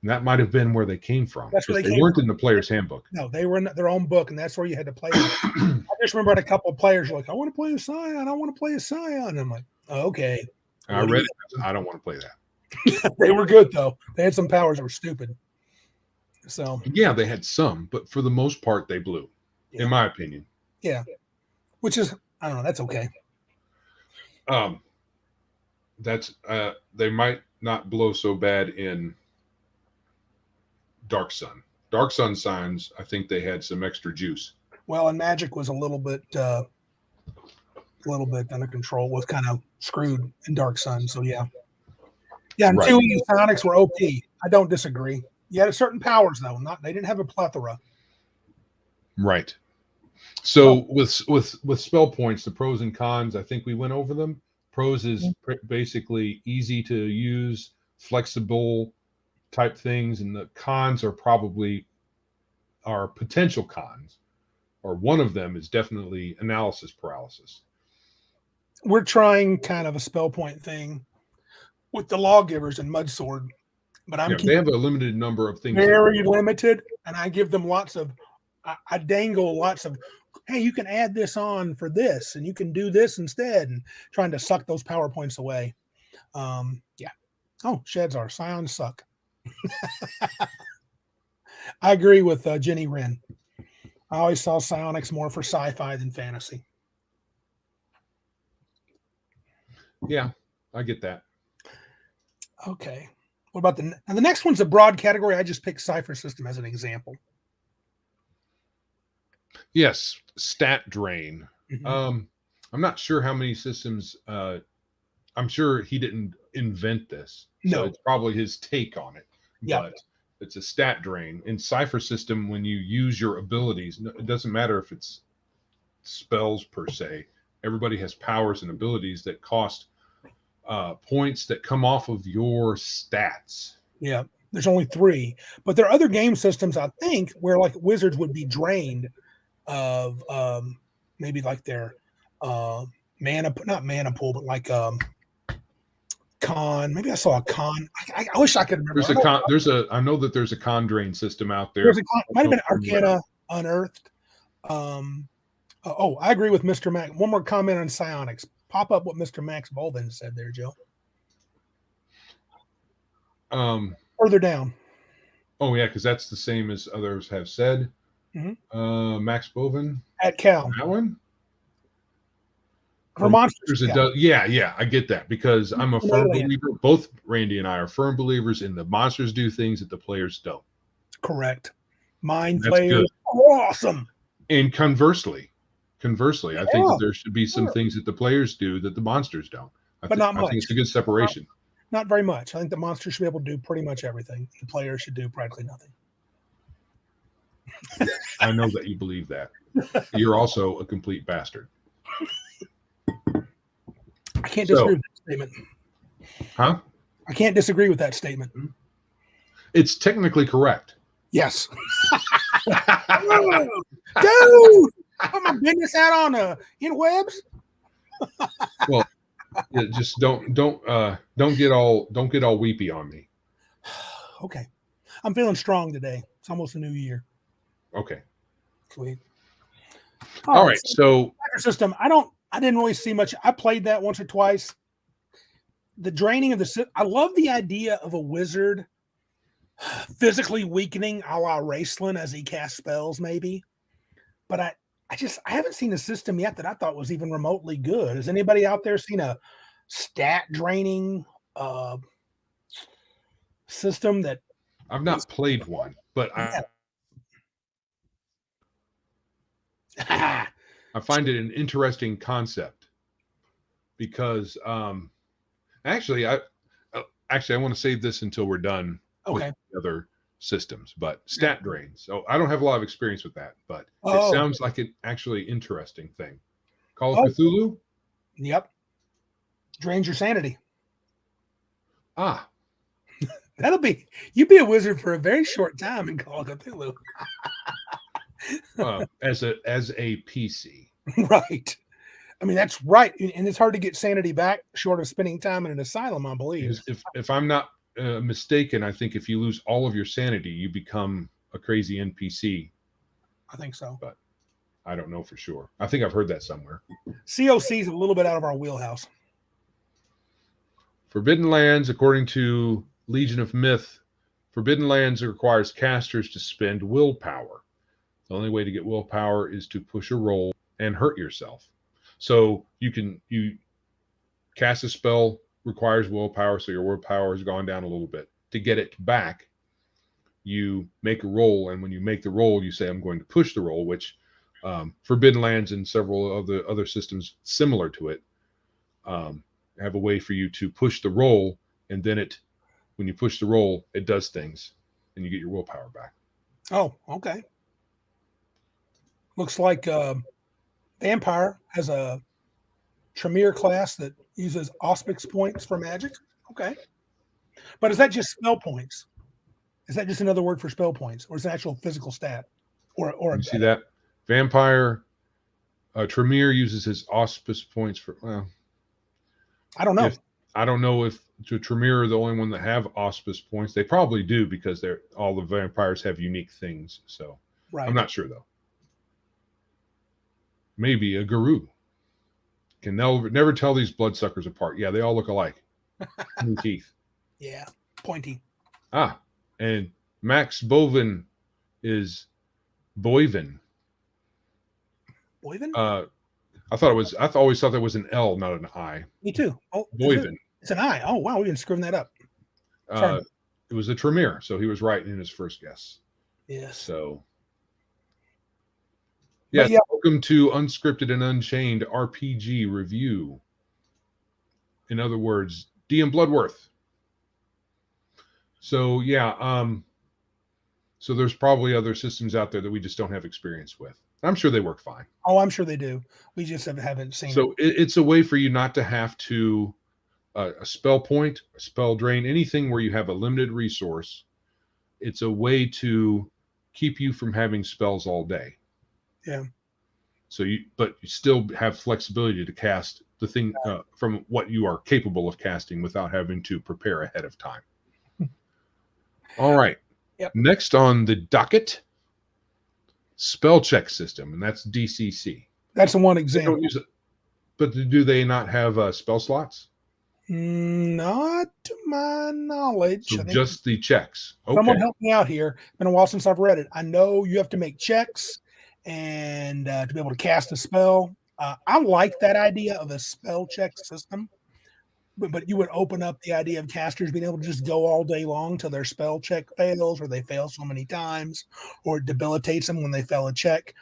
that might have been where they came from. That's where they weren't in the player's handbook. No, they were in their own book, and that's where you had to play them. I just remember had a couple of players were like, I want to play a Scion. I want to play a Scion. And I'm like, oh, okay. I read it. I don't want to play that. They were good, though. They had some powers that were stupid. So yeah, they had some, but for the most part, they blew, in my opinion. Yeah. Which is, I don't know, that's okay. That's they might not blow so bad in Dark Sun. Dark Sun signs, I think they had some extra juice. Well, and Magic was a little bit under control, was kind of screwed in Dark Sun. So yeah. Yeah, and Right. 2E Sonics were OP. I don't disagree. You had certain powers though, they didn't have a plethora. Right. So with spell points, the pros and cons, I think we went over them. Pros is basically easy to use, flexible type things, and the cons are probably our potential cons, or one of them is definitely analysis paralysis. We're trying kind of a spell point thing with the Lawgivers and Mudsword, but They have a limited number of things. Very limited, and I give them lots of. I dangle lots of. Hey, you can add this on for this, and you can do this instead, and trying to suck those power points away. Yeah. Oh, Shadzar, Scions suck. I agree with Jenny Wren. I always saw psionics more for sci-fi than fantasy. Yeah, I get that. Okay. What about the next one's a broad category. I just picked Cypher System as an example. Yes, stat drain. Mm-hmm. I'm not sure how many systems. I'm sure he didn't invent this. No, so it's probably his take on it. Yeah. But it's a stat drain. In Cypher System, when you use your abilities, it doesn't matter if it's spells per se. Everybody has powers and abilities that cost points that come off of your stats. Yeah, there's only 3, but there are other game systems, I think, where like Wizards would be drained of maybe like their mana, not mana pool, but like con. Maybe I saw a con. I wish I could remember. I know that there's a con drain system out there. There's a con, might have been Arcana Unearthed. I agree with Mr. Mac. One more comment on psionics. Pop up what Mr. Max Bolden said there, Joe. Further down. Oh yeah, because that's the same as others have said. Max Bovin at Cal. that one. For monsters, it does. Yeah, I get that because I'm a firm believer. Both Randy and I are firm believers in the monsters do things that the players don't. Correct. Mind That's flayers, good. awesome. And conversely, I think that there should be some things that the players do that the monsters don't. But not much. I think it's a good separation. Not very much. I think the monsters should be able to do pretty much everything. The players should do practically nothing. I know that you believe that. You're also a complete bastard. I can't disagree with that statement. Huh? I can't disagree with that statement. It's technically correct. Yes. Dude, put my business out on interwebs. Well, just don't get all weepy on me. Okay. I'm feeling strong today. It's almost a new year. Okay. Sweet. All right. So Cypher System, I didn't really see much. I played that once or twice. The draining of the I love the idea of a wizard physically weakening a la Raceland as he casts spells, maybe. But I haven't seen a system yet that I thought was even remotely good. Has anybody out there seen a stat draining system that I've not played one, but I find it an interesting concept because actually I want to save this until we're done with the other systems, but stat drains. So I don't have a lot of experience with that, but it sounds like an actually interesting thing. Call of Cthulhu? Yep. Drains your sanity. You'd be a wizard for a very short time in Call of Cthulhu. As a PC. Right. I mean, that's right. And it's hard to get sanity back short of spending time in an asylum, I believe. If I'm not mistaken, I think if you lose all of your sanity, you become a crazy NPC. I think so. But I don't know for sure. I think I've heard that somewhere. COC is a little bit out of our wheelhouse. Forbidden Lands, according to Legion of Myth, Forbidden Lands requires casters to spend willpower. The only way to get willpower is to push a roll and hurt yourself. So you cast a spell requires willpower, so your willpower has gone down a little bit. To get it back, you make a roll, and when you make the roll, you say, I'm going to push the roll, which Forbidden Lands and several of the other systems similar to it have a way for you to push the roll, and then when you push the roll, it does things, and you get your willpower back. Oh, okay. Looks like Vampire has a Tremere class that uses auspice points for magic. Okay. But is that just spell points? Is that just another word for spell points? Or is it an actual physical stat? Or you see that? Vampire Tremere uses his auspice points for, well, I don't know. I don't know if Tremere are the only one that have auspice points. They probably do because all the vampires have unique things. So I'm not sure though. Maybe a guru can never tell these bloodsuckers apart. Yeah, they all look alike. New teeth. Yeah, pointy. And Max Bovin is Boivin. Boivin? I always thought that was an L, not an I. Me too. Oh, Boivin. It's an I. Oh, wow, we've been screwing that up. It was a Tremere, so he was right in his first guess. Yes. So yeah, welcome to Unscripted and Unchained RPG Review. In other words, DM Bloodworth. So so there's probably other systems out there that we just don't have experience with. I'm sure they work fine. Oh, I'm sure they do. We just haven't seen so it's a way for you not to have to a spell point, a spell drain, anything where you have a limited resource. It's a way to keep you from having spells all day. Yeah. So but you still have flexibility to cast the thing from what you are capable of casting without having to prepare ahead of time. All right. Yep. Next on the docket, spell check system, and that's DCC. That's the one example. But do they not have spell slots? Not to my knowledge. So I think just the checks. someone Okay. help me out here. Been a while since I've read it. I know you have to make checks and to be able to cast a spell. I like that idea of a spell check system, but you would open up the idea of casters being able to just go all day long till their spell check fails, or they fail so many times, or it debilitates them when they fail a check.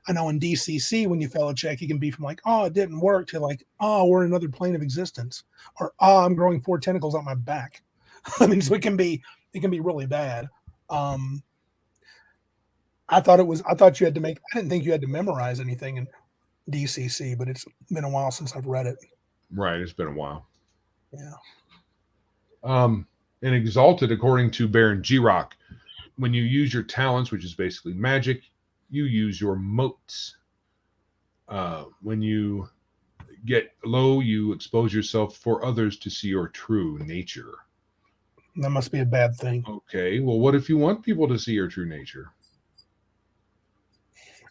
I know in DCC, when you fail a check, you can be from like, oh, it didn't work, to like, oh, we're in another plane of existence, or oh, I'm growing 4 tentacles on my back. I mean, so it can be really bad. I thought you had to make. I didn't think you had to memorize anything in DCC, but it's been a while since I've read it. Right. It's been a while. Yeah. And Exalted, according to Baron G-Rock, when you use your talents, which is basically magic, you use your motes. When you get low, you expose yourself for others to see your true nature. That must be a bad thing. Okay, well, what if you want people to see your true nature?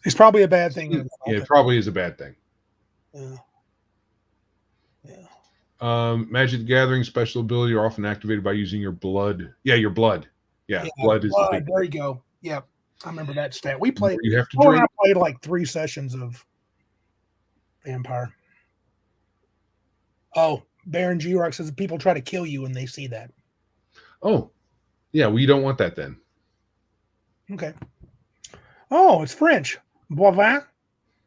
It's probably a bad thing. Yeah, it probably is a bad thing. Yeah. Yeah. Magic the Gathering special ability are often activated by using your blood. Yeah, your blood. Yeah, blood is the big. There you go. Yep, I remember that stat. We played. You have to drink. I played like 3 sessions of Vampire. Oh, Baron G-Rock says people try to kill you when they see that. Oh, yeah. Well, you don't want that then. Okay. Oh, it's French. Boivin.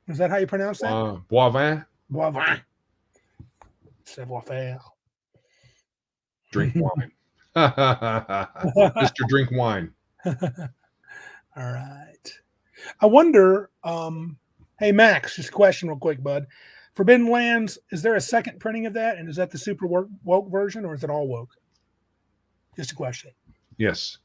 Is that how you pronounce that? Boivin. Boivin. Savoir-faire. Drink wine. Mr. Drink Wine. All right. I wonder, hey, Max, just a question real quick, bud. Forbidden Lands, is there a second printing of that? And is that the super woke version, or is it all woke? Just a question. Yes.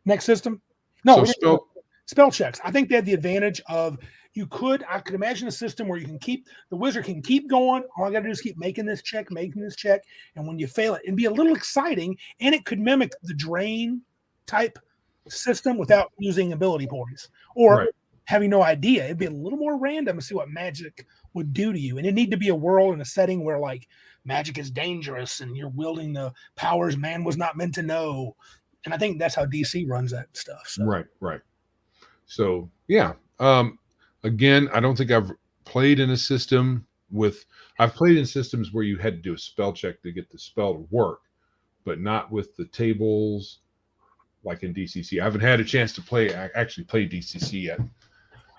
Next system? No, so spell checks. I think they had the advantage of I could imagine a system where the wizard can keep going. All I got to do is keep making this check. And when you fail it, it'd be a little exciting, and it could mimic the drain type system without using ability points or having no idea. It'd be a little more random to see what magic would do to you. And it need to be a world and a setting where like magic is dangerous and you're wielding the powers man was not meant to know. And I think that's how DC runs that stuff. So. Right. So yeah. Again, I don't think I've played in a system I've played in systems where you had to do a spell check to get the spell to work, but not with the tables like in DCC. I haven't had a chance to actually play DCC yet.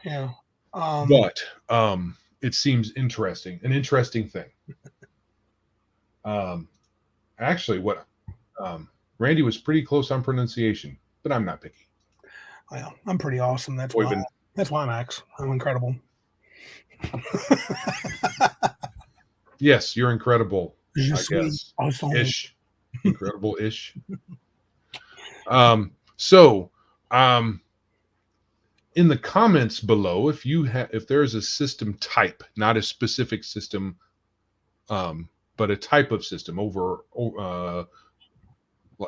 Yeah. But it seems interesting, an interesting thing. Actually, Randy was pretty close on pronunciation, but I'm not picky. Well, I'm pretty awesome. That's why, Max. I'm incredible. Yes, you're incredible. I guess. Awesome. Ish. Incredible-ish. In the comments below, if there is a system type, not a specific system, but a type of system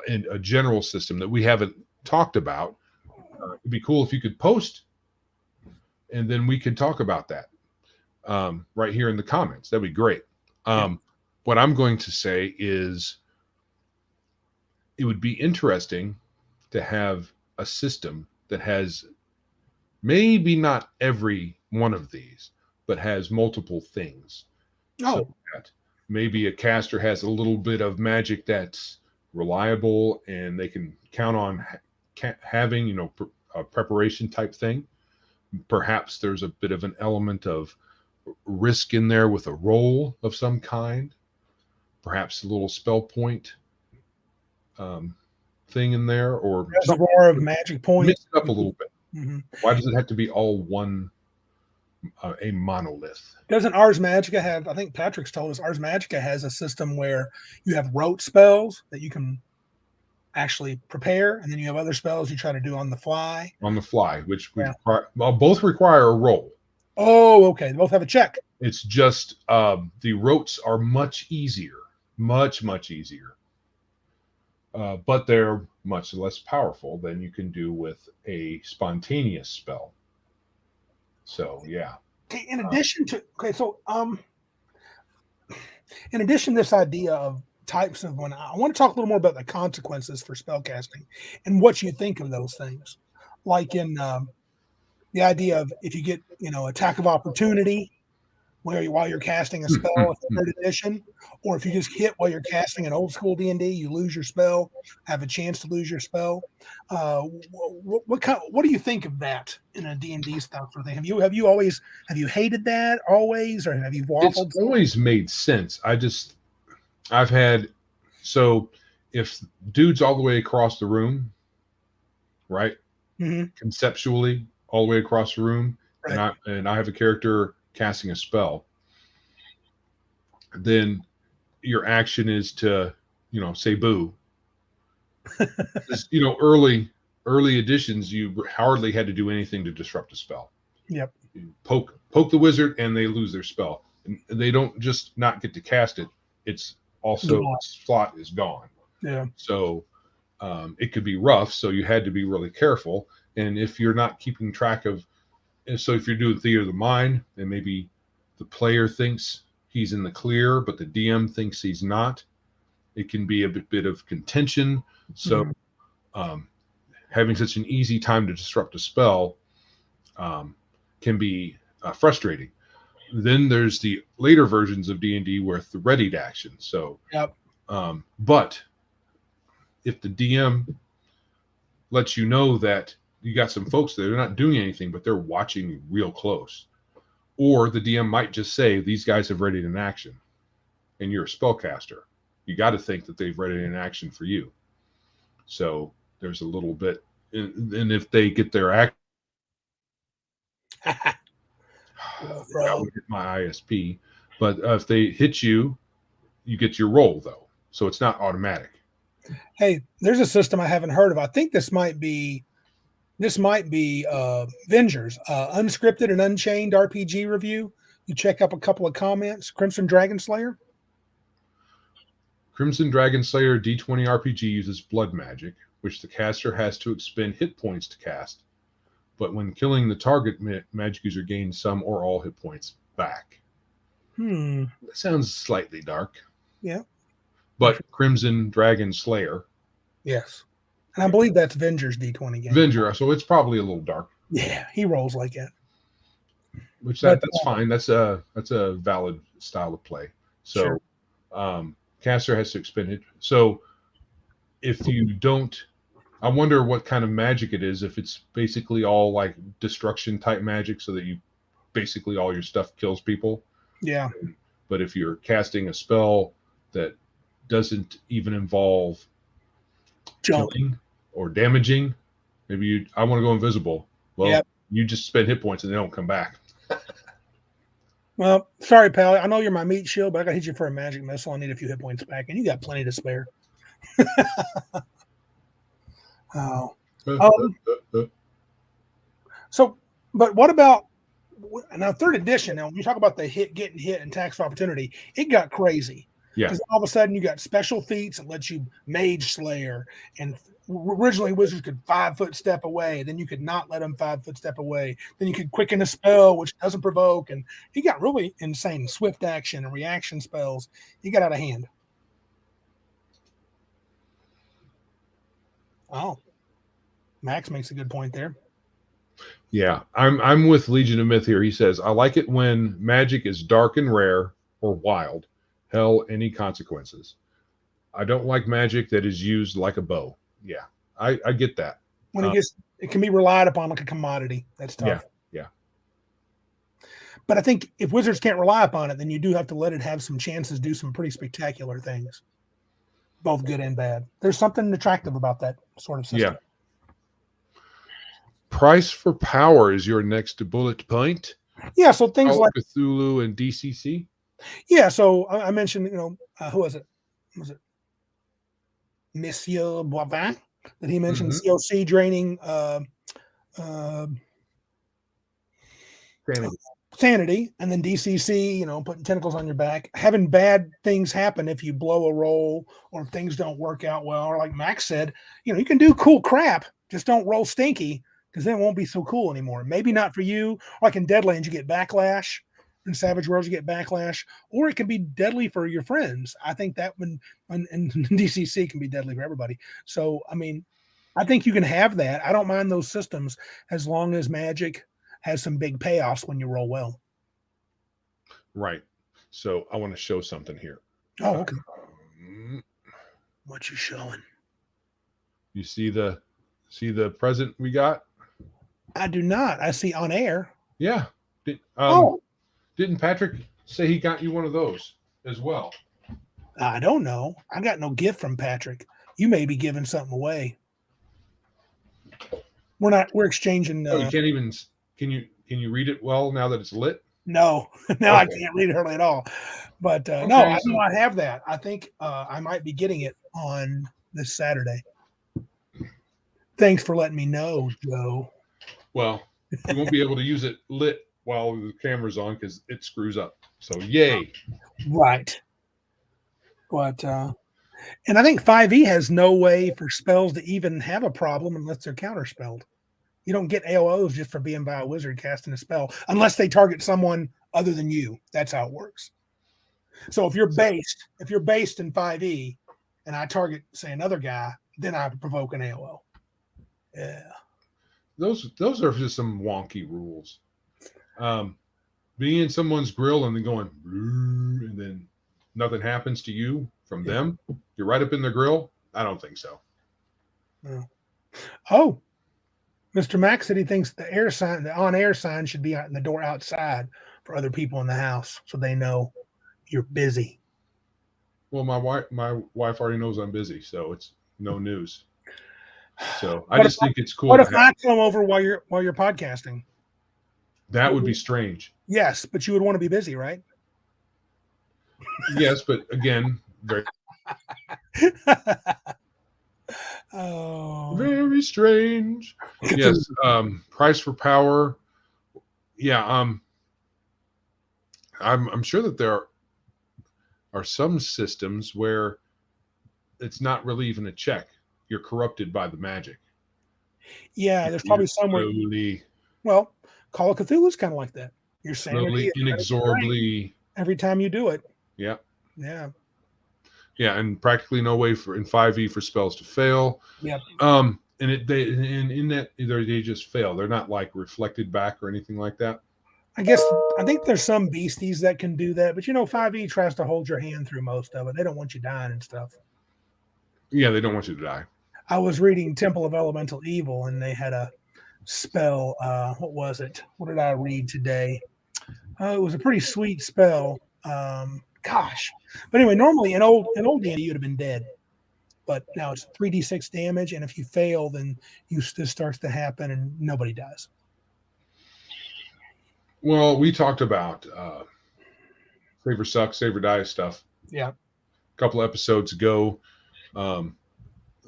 in a general system that we haven't talked about, it'd be cool if you could post, and then we could talk about that right here in the comments. That'd be great. What I'm going to say is it would be interesting to have a system that has maybe not every one of these, but has multiple things. So that maybe a caster has a little bit of magic that's reliable and they can count on having, a preparation type thing. Perhaps there's a bit of an element of risk in there with a roll of some kind. Perhaps a little spell point thing in there, or reservoir of magic points. Mix it up a little bit. Mm-hmm. Why does it have to be all one, a monolith? Doesn't Ars Magica have, I think Patrick's told us, Ars Magica has a system where you have rote spells that you can actually prepare, and then you have other spells you try to do on the fly. Which both require a roll. Oh, okay. They both have a check. It's just the rotes are much easier. Much easier. But they're much less powerful than you can do with a spontaneous spell. So, yeah. Okay, in addition to... Okay, so... in addition to this idea of types of when I want to talk a little more about the consequences for spellcasting and what you think of those things, like in the idea of if you get attack of opportunity while you're casting a spell in third edition, or if you just hit while you're casting an old school D&D, you lose your spell, have a chance to lose your spell. What do you think of that in a D&D style sort of thing? Have you hated that always, or have you waffled? It's always made sense. I've had, so if dude's all the way across the room, right? Mm-hmm. Conceptually, all the way across the room, right. and I have a character casting a spell, then your action is to, say boo. Early editions, you hardly had to do anything to disrupt a spell. Yep. You poke the wizard and they lose their spell. And they don't just not get to cast it. It's also slot is gone. Yeah. So it could be rough. So you had to be really careful. And if you're not keeping track of, so if you're doing theater of the mind, and maybe the player thinks he's in the clear, but the DM thinks he's not, it can be a bit of contention. So having such an easy time to disrupt a spell can be frustrating. Then there's the later versions of D&D with the readied action. So, but if the DM lets you know that you got some folks that are not doing anything, but they're watching you real close, or the DM might just say, these guys have readied an action, and you're a spellcaster. You got to think that they've readied an action for you. So there's a little bit, and if they get their act, I would hit my ISP, but if they hit you, you get your roll though, so it's not automatic. Hey, there's a system I haven't heard of. I think this might be Vengers, unscripted and unchained RPG review. You check up a couple of comments. Crimson Dragon Slayer. Crimson Dragon Slayer D20 RPG uses blood magic, which the caster has to expend hit points to cast. But when killing the target, magic user gains some or all hit points back. That sounds slightly dark. Yeah. But Crimson Dragon Slayer. Yes. And I believe that's Venger's D20 game. Venger, so it's probably a little dark. Yeah, he rolls like that. Which that's fine. That's a valid style of play. So sure. Caster has to expend it. So if you don't, I wonder what kind of magic it is. If it's basically all like destruction type magic, so that you basically all your stuff kills people. Yeah. But if you're casting a spell that doesn't even involve killing or damaging, maybe I want to go invisible. Well, you just spend hit points and they don't come back. Well, sorry, pal. I know you're my meat shield, but I got to hit you for a magic missile. I need a few hit points back, and you got plenty to spare. Oh. So, but what about now? Third edition. Now, when you talk about the getting hit and tax opportunity, it got crazy. Yeah. Because all of a sudden you got special feats that lets you Mage Slayer, and originally wizards could 5-foot step away. Then you could not let them 5-foot step away. Then you could quicken a spell, which doesn't provoke. And he got really insane. Swift action and reaction spells. He got out of hand. Oh, Max makes a good point there. Yeah, I'm with Legion of Myth here. He says, I like it when magic is dark and rare or wild. Hell, any consequences. I don't like magic that is used like a bow. Yeah, I get that. When it can be relied upon like a commodity. That's tough. Yeah. But I think if wizards can't rely upon it, then you do have to let it have some chances, do some pretty spectacular things, both good and bad. There's something attractive about that sort of system. Yeah. Price for power is your next bullet point. Yeah, so things like Cthulhu and DCC. Yeah, so I mentioned, who was it? Was it Monsieur Boivin that he mentioned? CoC draining sanity, and then DCC, putting tentacles on your back, having bad things happen if you blow a roll or if things don't work out well. Or like Max said, you can do cool crap, just don't roll stinky, because then it won't be so cool anymore. Maybe not for you. Like in Deadlands, you get backlash. in Savage Worlds you get backlash, or it can be deadly for your friends. I think that one and DCC can be deadly for everybody. So I mean, I think you can have that. I don't mind those systems as long as Magic has some big payoffs when you roll well. Right. So I want to show something here. Oh, okay. What you showing? You see the present we got? I do not. I see on air. Yeah. Didn't Patrick say he got you one of those as well? I don't know. I got no gift from Patrick. You may be giving something away. We're exchanging. Oh, you can't even. Can you read it well now that it's lit? No, now I can't read it hardly at all. But no, I do not have that. I think I might be getting it on this Saturday. Thanks for letting me know, Joe. Well, you won't be able to use it lit while the camera's on because it screws up. So yay. Right. But and I think 5e has no way for spells to even have a problem unless they're counterspelled. You don't get AOs just for being by a wizard casting a spell unless they target someone other than you. That's how it works. So if you're based in 5e and I target, say, another guy, then I provoke an AOO. Yeah. Those are just some wonky rules. Being in someone's grill and then going and then nothing happens to you from them. You're right up in the grill. I don't think so. No. Oh, Mr. Max said he thinks the on-air sign should be on the door outside for other people in the house so they know you're busy. Well, my wife already knows I'm busy, so it's no news. So I just think it's cool. What if I come over while you're podcasting? That would be strange. Yes, but you would want to be busy, right? Yes, but again, very oh, very strange. Yes, price for power. Yeah, I'm sure that there are some systems where it's not really even a check. You're corrupted by the magic. Yeah, there's probably somewhere. Well, Call of Cthulhu is kind of like that. You're slowly, inexorably every time you do it. Yeah. Yeah. Yeah, and practically no way in 5e for spells to fail. Yep. And in that they just fail. They're not like reflected back or anything like that. I think there's some beasties that can do that, but 5e tries to hold your hand through most of it. They don't want you dying and stuff. Yeah, they don't want you to die. I was reading Temple of Elemental Evil, and they had a spell. What was it? What did I read today? It was a pretty sweet spell. Gosh, but anyway, normally in old D&D you'd have been dead, but now it's 3d6 damage, and if you fail, then this starts to happen, and nobody dies. Well, we talked about save or suck, save or die stuff. Yeah, a couple episodes ago.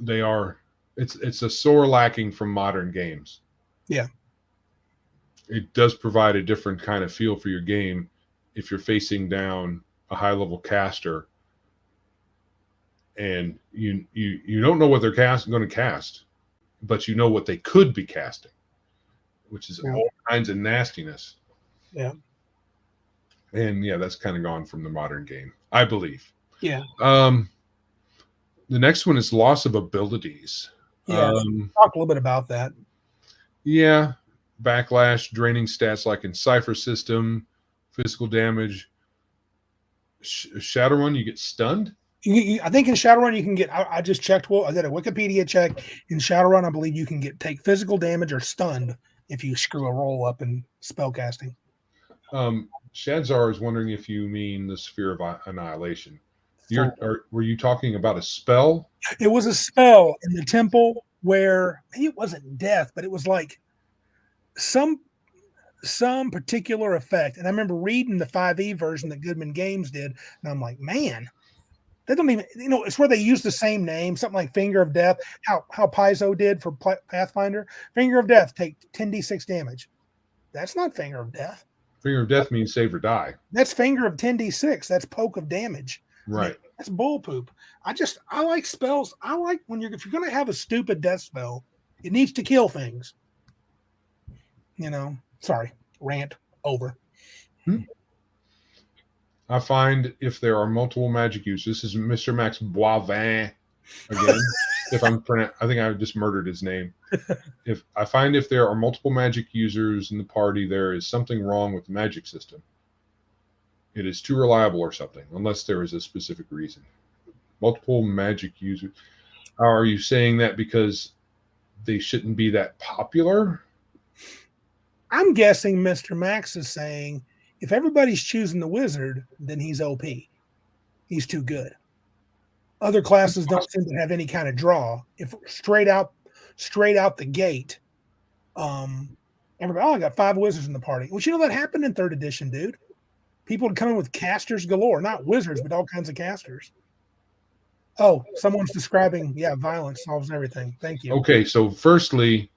It's a sore lacking from modern games. Yeah, it does provide a different kind of feel for your game if you're facing down a high level caster and you don't know what they're going to cast, but you know what they could be casting, which is all kinds of nastiness. Yeah. And yeah, that's kind of gone from the modern game, I believe. Yeah. The next one is loss of abilities. Yeah. Talk a little bit about that. Yeah. Backlash, draining stats like in Cypher System, physical damage. Shadowrun, you get stunned? I think in Shadowrun you can get, I just checked, I did a Wikipedia check. In Shadowrun, I believe you can take physical damage or stunned if you screw a roll up in spellcasting. Shadzar is wondering if you mean the Sphere of Annihilation. Were you talking about a spell? It was a spell in the temple where maybe it wasn't death, but it was like some particular effect. And I remember reading the 5e version that Goodman Games did, and I'm like, man, they don't even, it's where they use the same name, something like Finger of Death, how Paizo did for Pathfinder. Finger of Death, take 10d6 damage. That's not Finger of Death. Finger of Death means save or die. That's Finger of 10d6. That's poke of damage. Right. I mean, that's bull poop. I like spells. I like if you're going to have a stupid death spell, it needs to kill things. Sorry, rant over. I find if there are multiple magic uses, this is Mr. Max Boivin again. If I'm I think I just murdered his name. If I find if there are multiple magic users in the party, there is something wrong with the magic system. It is too reliable or something, unless there is a specific reason. Multiple magic users. Are you saying that because they shouldn't be that popular? I'm guessing Mr. Max is saying if everybody's choosing the wizard, then he's OP. He's too good. Other classes don't seem to have any kind of draw. If straight out the gate, everybody, I got 5 wizards in the party. Well, you know that happened in 3rd edition, dude. People would come in with casters galore, not wizards, but all kinds of casters. Oh, someone's describing, violence solves everything. Thank you. Okay, so firstly,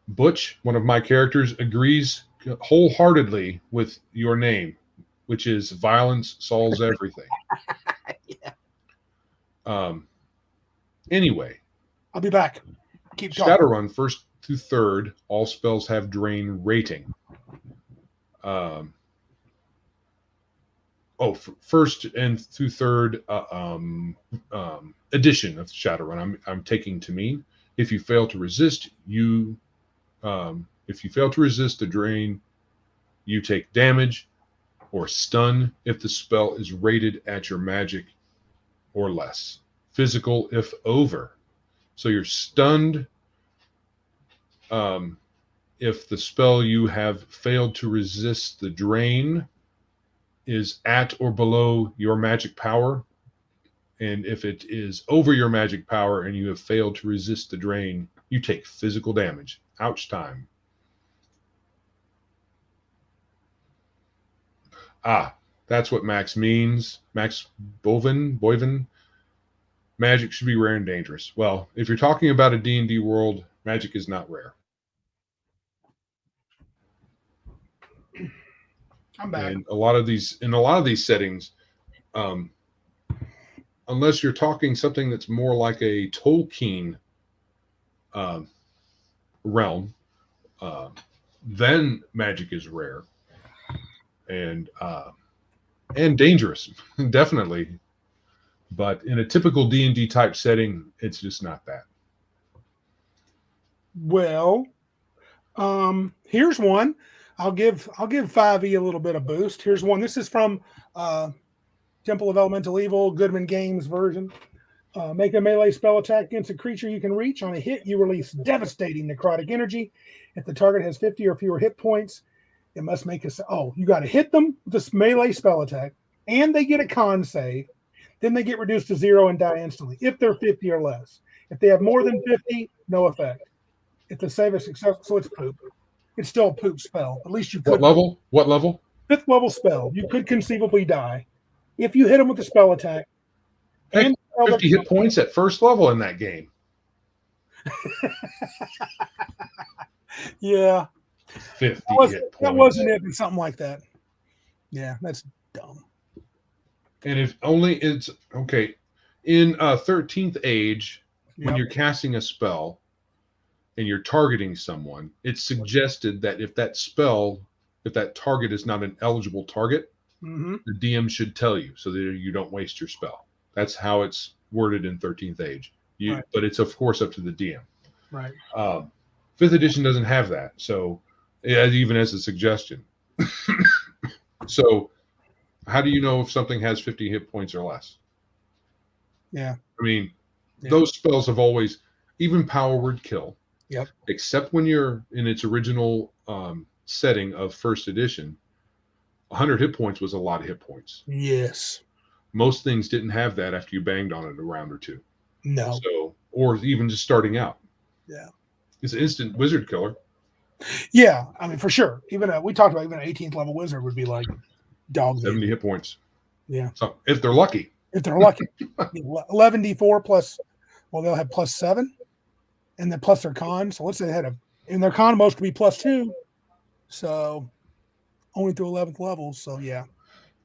Butch, one of my characters, agrees wholeheartedly with your name, which is violence solves everything. Yeah. Anyway, I'll be back. Keep talking. Shadowrun 1st through 3rd, all spells have drain rating. First and through 3rd edition of Shadowrun, I'm taking to mean if you fail to resist, if you fail to resist the drain, you take damage or stun if the spell is rated at your magic or less. Physical if over. So you're stunned if the spell you have failed to resist the drain is at or below your magic power. And if it is over your magic power and you have failed to resist the drain, you take physical damage. Ouch time. That's what Max means. Max Boivin. Magic should be rare and dangerous. Well, if you're talking about a D&D world, magic is not rare. I'm back. And in a lot of these settings, unless you're talking something that's more like a Tolkien realm, then magic is rare and dangerous, definitely. But in a typical D&D type setting, it's just not that. Well, here's one. I'll give 5e a little bit of boost. Here's one. This is from Temple of Elemental Evil, Goodman Games version. Make a melee spell attack against a creature you can reach. On a hit, you release devastating necrotic energy. If the target has 50 or fewer hit points, it must make you got to hit them with this melee spell attack, and they get a con save. Then they get reduced to 0 and die instantly if they're 50 or less. If they have more than 50, no effect. If the save is successful, so it's poop. It's still a poop spell. At least you could. What level? 5th level spell. You could conceivably die if you hit them with a spell attack. Heck, and 50 hit points at 1st level in that game. Yeah. 50 hit points. That wasn't it, but something like that. Yeah, that's dumb. And if only it's okay in 13th age, when you're casting a spell and you're targeting someone, it's suggested that if that target is not an eligible target, the DM should tell you so that you don't waste your spell. That's how it's worded in 13th age. But it's of course up to the DM. Right. 5th edition doesn't have that, so even as a suggestion. So how do you know if something has 50 hit points or less? Yeah. I mean, those spells have always, even Power Word Kill, except when you're in its original setting of 1st edition, 100 hit points was a lot of hit points. Yes. Most things didn't have that after you banged on it a round or two. No. So, or even just starting out. Yeah. It's an instant wizard killer. Yeah, I mean, for sure. Even we talked about even an 18th level wizard would be like dog 70 hit points. Yeah. So if they're lucky. 11d4 plus, well, they'll have +7, and then plus their con. So let's say they had and their con most could be +2. So only through 11th levels. So yeah.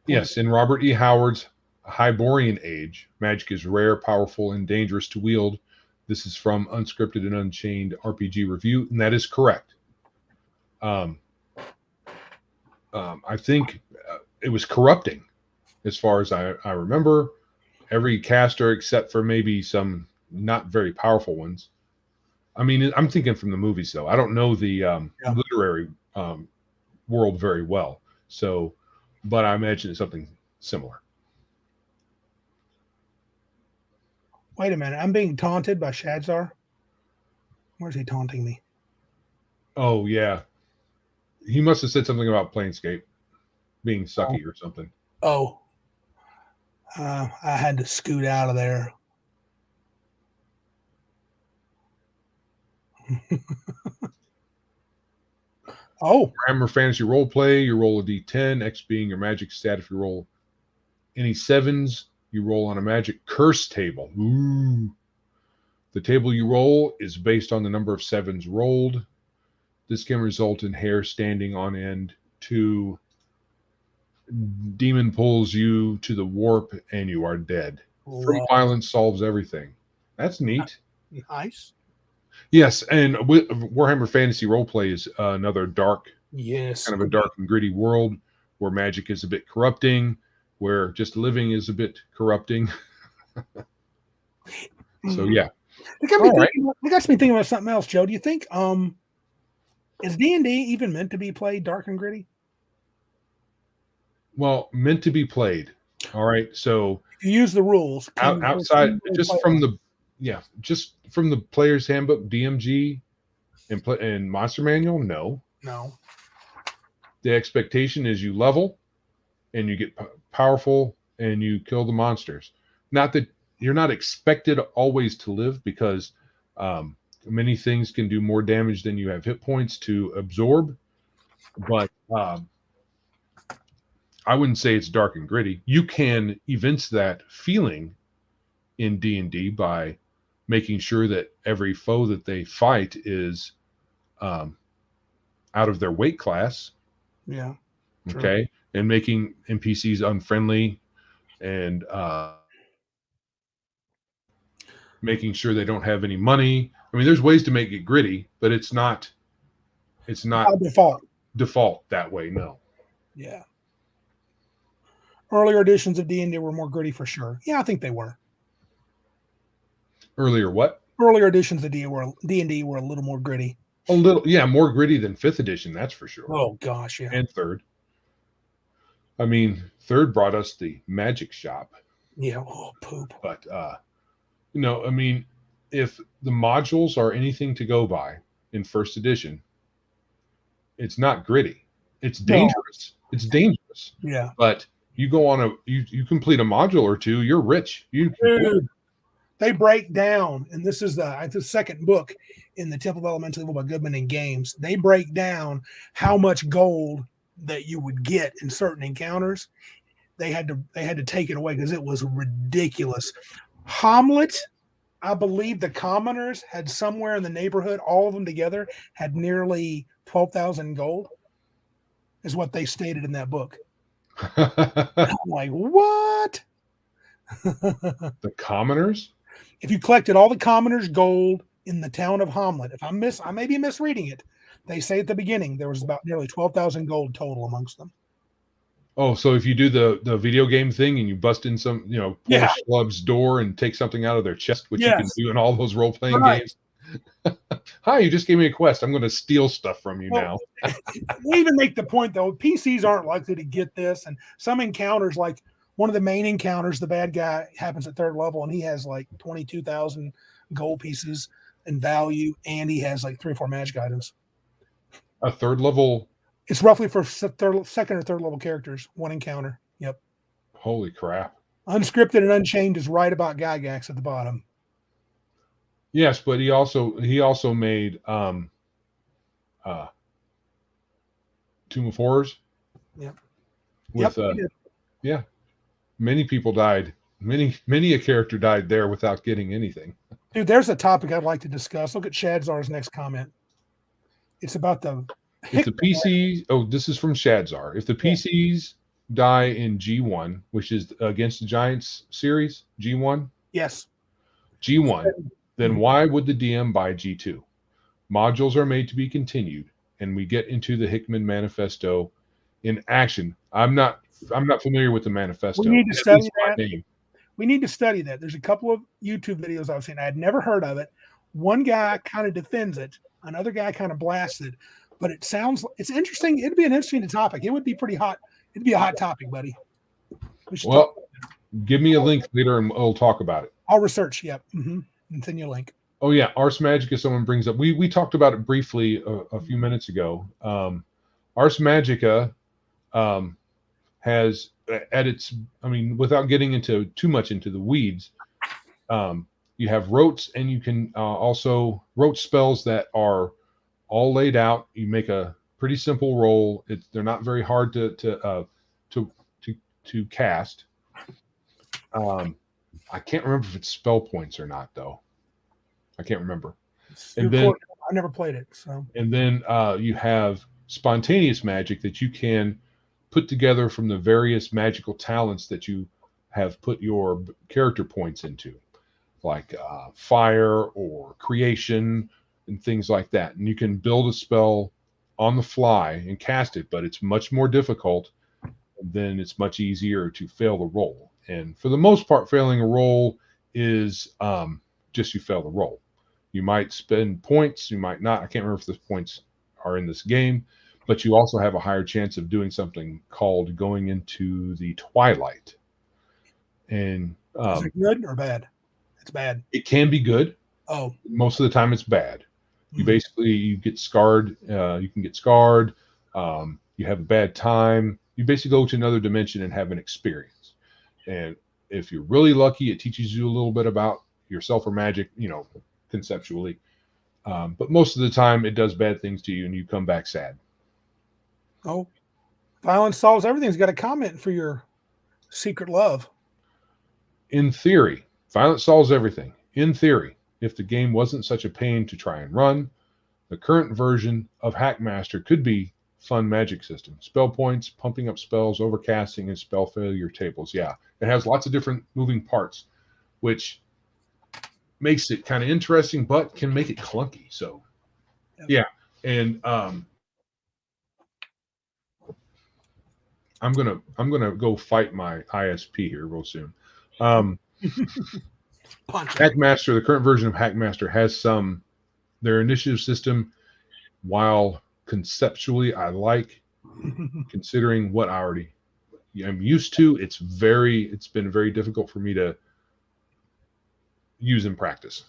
Yes, in Robert E. Howard's Hyborian Age, magic is rare, powerful, and dangerous to wield. This is from Unscripted and Unchained RPG Review, and that is correct. I think it was corrupting, as far as I remember. Every caster, except for maybe some not very powerful ones. I mean, I'm thinking from the movies, though. I don't know the literary world very well, so, but I imagine it's something similar. Wait a minute. I'm being taunted by Shadzar. Where's he taunting me? Oh, yeah. He must have said something about Planescape being sucky or something. Oh. I had to scoot out of there. Oh. Warhammer Fantasy Roleplay, you roll a d10, X being your magic stat. If you roll any sevens, you roll on a magic curse table. Ooh. The table you roll is based on the number of sevens rolled. This can result in hair standing on end. 2, demon pulls you to the warp and you are dead. Free violence solves everything. That's neat. Nice. Yes, and Warhammer Fantasy Roleplay is another dark, yes, kind of a dark and gritty world where magic is a bit corrupting, where just living is a bit corrupting. So yeah, it got me thinking about something else, Joe. Do you think is D&D even meant to be played dark and gritty? Well, meant to be played. All right, so if you use the rules outside, just from the player's handbook, DMG, and Monster Manual. No. The expectation is you level, and you get powerful, and you kill the monsters. Not that you're not expected always to live, because many things can do more damage than you have hit points to absorb. But I wouldn't say it's dark and gritty. You can evince that feeling in D&D by making sure that every foe that they fight is out of their weight class. Yeah. True. Okay. And making NPCs unfriendly, and making sure they don't have any money. I mean, there's ways to make it gritty, but it's not default that way. No. Yeah. Earlier editions of D&D were more gritty for sure. Yeah, I think they were. Earlier what? Earlier editions of D&D were a little more gritty. A little, yeah, more gritty than 5th edition, that's for sure. Oh gosh, yeah. And 3rd. I mean, 3rd brought us the magic shop. Yeah, oh poop. But I mean, if the modules are anything to go by in 1st edition, it's not gritty. It's dangerous. No. It's dangerous. Yeah. But you go on you complete a module or two, you're rich. They break down, and this is the second book in the Temple of Elemental Evil by Goodman and Games. They break down how much gold that you would get in certain encounters. They had to take it away because it was ridiculous. Hamlet, I believe the commoners had somewhere in the neighborhood, all of them together had nearly 12,000 gold, is what they stated in that book. I'm like, what? The commoners? If you collected all the commoners' gold in the town of Hamlet, I may be misreading it. They say at the beginning there was about nearly 12,000 gold total amongst them. Oh, so if you do the video game thing and you bust in some, pull a schlub's door and take something out of their chest, which you can do in all those role-playing games. Hi, you just gave me a quest. I'm going to steal stuff from you now. They even make the point, though, PCs aren't likely to get this. And some encounters, like one of the main encounters, the bad guy happens at 3rd level, and he has like 22,000 gold pieces in value, and he has like 3 or 4 magic items. A 3rd level? It's roughly for 2nd or 3rd level characters, one encounter. Yep. Holy crap. Unscripted and Unchained is right about Gygax at the bottom. Yes, but he also made Tomb of Horrors. Yeah. Yeah. Many people died. Many a character died there without getting anything. Dude, there's a topic I'd like to discuss. Look at Shadzar's next comment. It's about if the PCs. Oh, this is from Shadzar. If the PCs die in G1, which is against the Giants series, G1. Yes. G1. Then why would the DM buy G2? Modules are made to be continued, and we get into the Hickman Manifesto in action. I'm not familiar with the manifesto. We need to study that. Name. We need to study that. There's a couple of YouTube videos I've seen. I had never heard of it. One guy kind of defends it. Another guy kind of blasts it. But it's interesting. It'd be an interesting topic. It would be pretty hot. It'd be a hot topic, buddy. Well, give me a link later and we'll talk about it. I'll research. Yep. And send you a link. Oh yeah, Ars Magica. Someone brings up. We talked about it briefly a few minutes ago. Ars Magica has at its. I mean, without getting into too much into the weeds, you have rotes, and you can also rote spells that are all laid out. You make a pretty simple roll. They're not very hard to cast. I can't remember if it's spell points or not, though. I can't remember. And then I never played it. So. And then you have spontaneous magic that you can put together from the various magical talents that you have put your character points into, like fire or creation and things like that. And you can build a spell on the fly and cast it, but it's much more difficult. And then it's much easier to fail the roll. And for the most part, failing a roll is just you fail the roll. You might spend points, you might not. I can't remember if the points are in this game, but you also have a higher chance of doing something called going into the twilight. And is it good or bad? It's bad. It can be good. Oh, most of the time it's bad. You get scarred. You can get scarred. You have a bad time. You basically go to another dimension and have an experience. And if you're really lucky, it teaches you a little bit about yourself or magic, conceptually. But most of the time it does bad things to you and you come back sad. Oh, violence solves everything's got a comment for your secret love. In theory, violence solves everything. In theory, if the game wasn't such a pain to try and run, the current version of Hackmaster could be fun magic system. Spell points, pumping up spells, overcasting, and spell failure tables. Yeah, it has lots of different moving parts, which makes it kind of interesting, but can make it clunky. So, yeah. And I'm gonna go fight my ISP here real soon. Hackmaster, the current version of Hackmaster has their initiative system, while conceptually I like, considering what I already am used to, it's been very difficult for me to use in practice.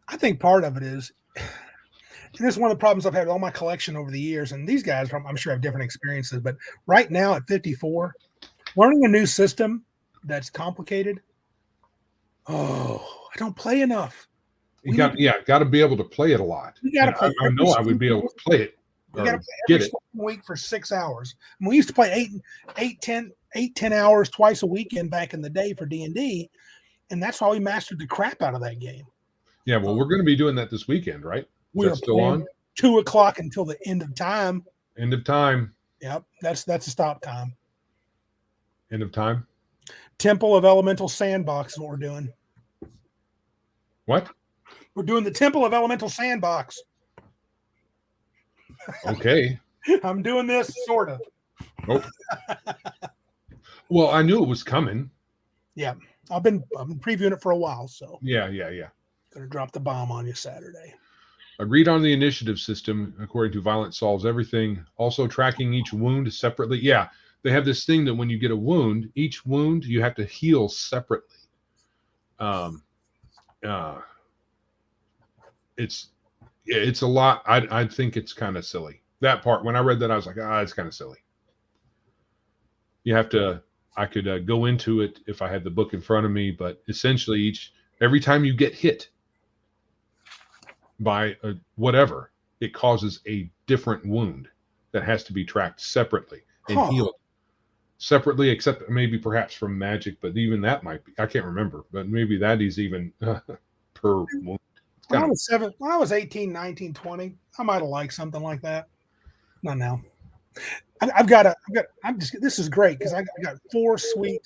I think part of it is, and this is one of the problems I've had with all my collection over the years, and these guys I'm sure have different experiences, but right now at 54, learning a new system that's complicated, I don't play enough. You got to be able to play it a lot. I know I would be able to play it. You got to play every week for 6 hours. And we used to play 10 hours twice a weekend back in the day for D&D, and that's why we mastered the crap out of that game. Yeah, well, we're going to be doing that this weekend, right? We're still on 2 o'clock until the end of time. End of time. Yep, that's a stop time. End of time. Temple of Elemental Sandbox is what we're doing. What? We're doing the Temple of Elemental Sandbox. Okay. I'm doing this, sort of. Oh. Well, I knew it was coming. Yeah. I've been previewing it for a while, so. Yeah. Gonna drop the bomb on you Saturday. Agreed on the initiative system, according to Violence Solves Everything. Also tracking each wound separately. Yeah, they have this thing that when you get a wound, each wound you have to heal separately. It's a lot. I think it's kind of silly. That part, when I read that, I was like, it's kind of silly. I could go into it if I had the book in front of me, but essentially every time you get hit by whatever, it causes a different wound that has to be tracked separately and healed separately, except maybe perhaps from magic, but even that might be, I can't remember, but maybe that is even per wound. When I was 18, 19, 20, I might have liked something like that. Not now. This is great because I got 4 sweet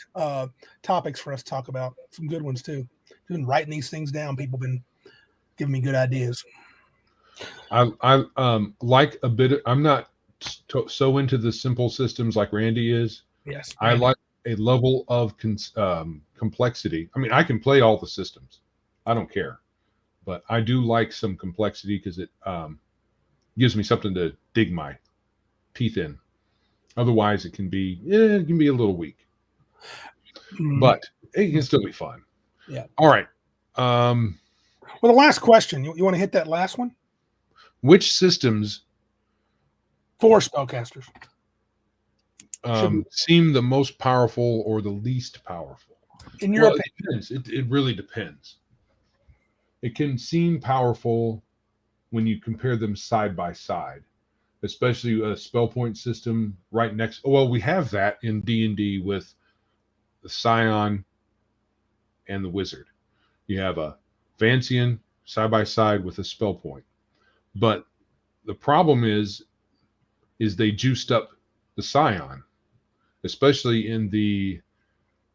topics for us to talk about. Some good ones too. I've been writing these things down. People have been giving me good ideas. I like a bit. I'm not so into the simple systems like Randy is. Yes. I like a level of complexity. I mean, I can play all the systems. I don't care. But I do like some complexity because it gives me something to dig my teeth in. Otherwise, it can be a little weak. But it can still be fun. Yeah. All right. Well, the last question. You want to hit that last one? Which systems for spellcasters seem the most powerful or the least powerful? In your opinion? It depends. It really depends. It can seem powerful when you compare them side by side, especially a spell point system right next. Well, we have that in D&D with the Scion and the Wizard. You have a Vancian side by side with a spell point. But the problem is they juiced up the Scion, especially in the,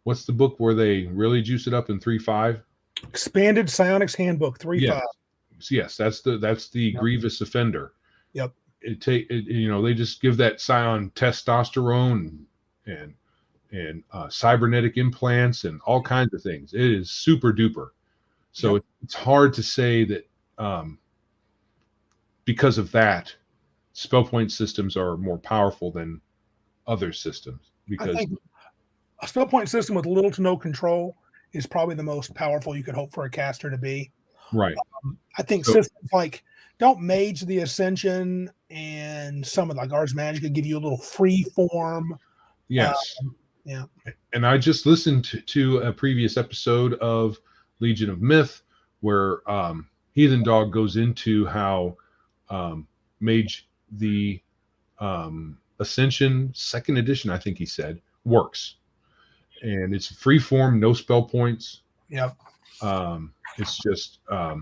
what's the book where they really juice it up in 3.5? Expanded Psionics Handbook 3.5. Yes, that's the Grievous Offender. Yep. They just give that Scion testosterone and cybernetic implants and all kinds of things. It is super duper. So it's hard to say that because of that, spell point systems are more powerful than other systems. Because I think a spell point system with little to no control is probably the most powerful you could hope for a caster to be. Right. I think systems like don't Mage the Ascension and some of like Ars Magica give you a little free form. Yes. Yeah. And I just listened to a previous episode of Legion of Myth where Heathen Dog goes into how Mage the Ascension 2nd edition, I think he said, works. And it's free form, no spell points. Yep. It's just I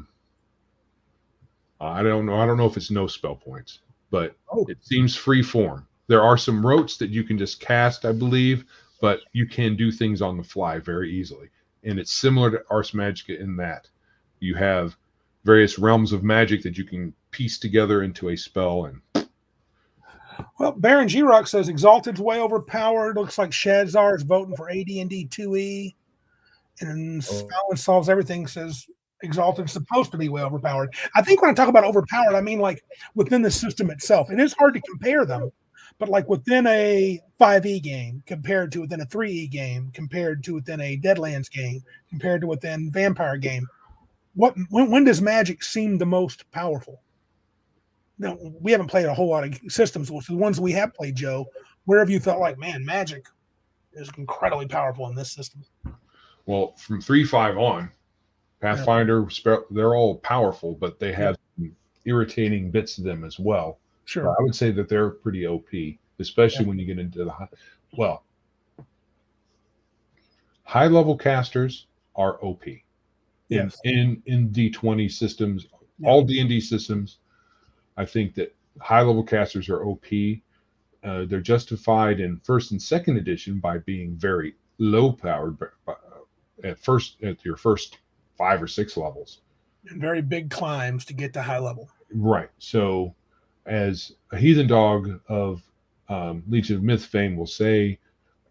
don't know if it's no spell points, but it seems free form. There are some rotes that you can just cast, I believe, but you can do things on the fly very easily. And it's similar to Ars Magica in that you have various realms of magic that you can piece together into a spell. And well, Baron G-Rock says Exalted's way overpowered. Looks like Shadzar is voting for AD&D 2E. And Fallon Solves Everything says Exalted's supposed to be way overpowered. I think when I talk about overpowered, I mean like within the system itself. It is hard to compare them, but like within a 5e game compared to within a 3e game, compared to within a Deadlands game, compared to within Vampire game, when does Magic seem the most powerful? No, we haven't played a whole lot of systems. With the ones we have played, Joe, where have you felt like, man, Magic is incredibly powerful in this system? Well, from 3.5 on, Pathfinder, they're all powerful, but they have some irritating bits to them as well. Sure. I would say that they're pretty OP, especially when you get into the high level casters are OP. Yes. In D20 systems, all D&D systems, I think that high level casters are OP. They're justified in 1st and 2nd edition by being very low powered at your first 5 or 6 levels. And very big climbs to get to high level. Right. So as a Heathen Dog of Legion of Myth fame will say,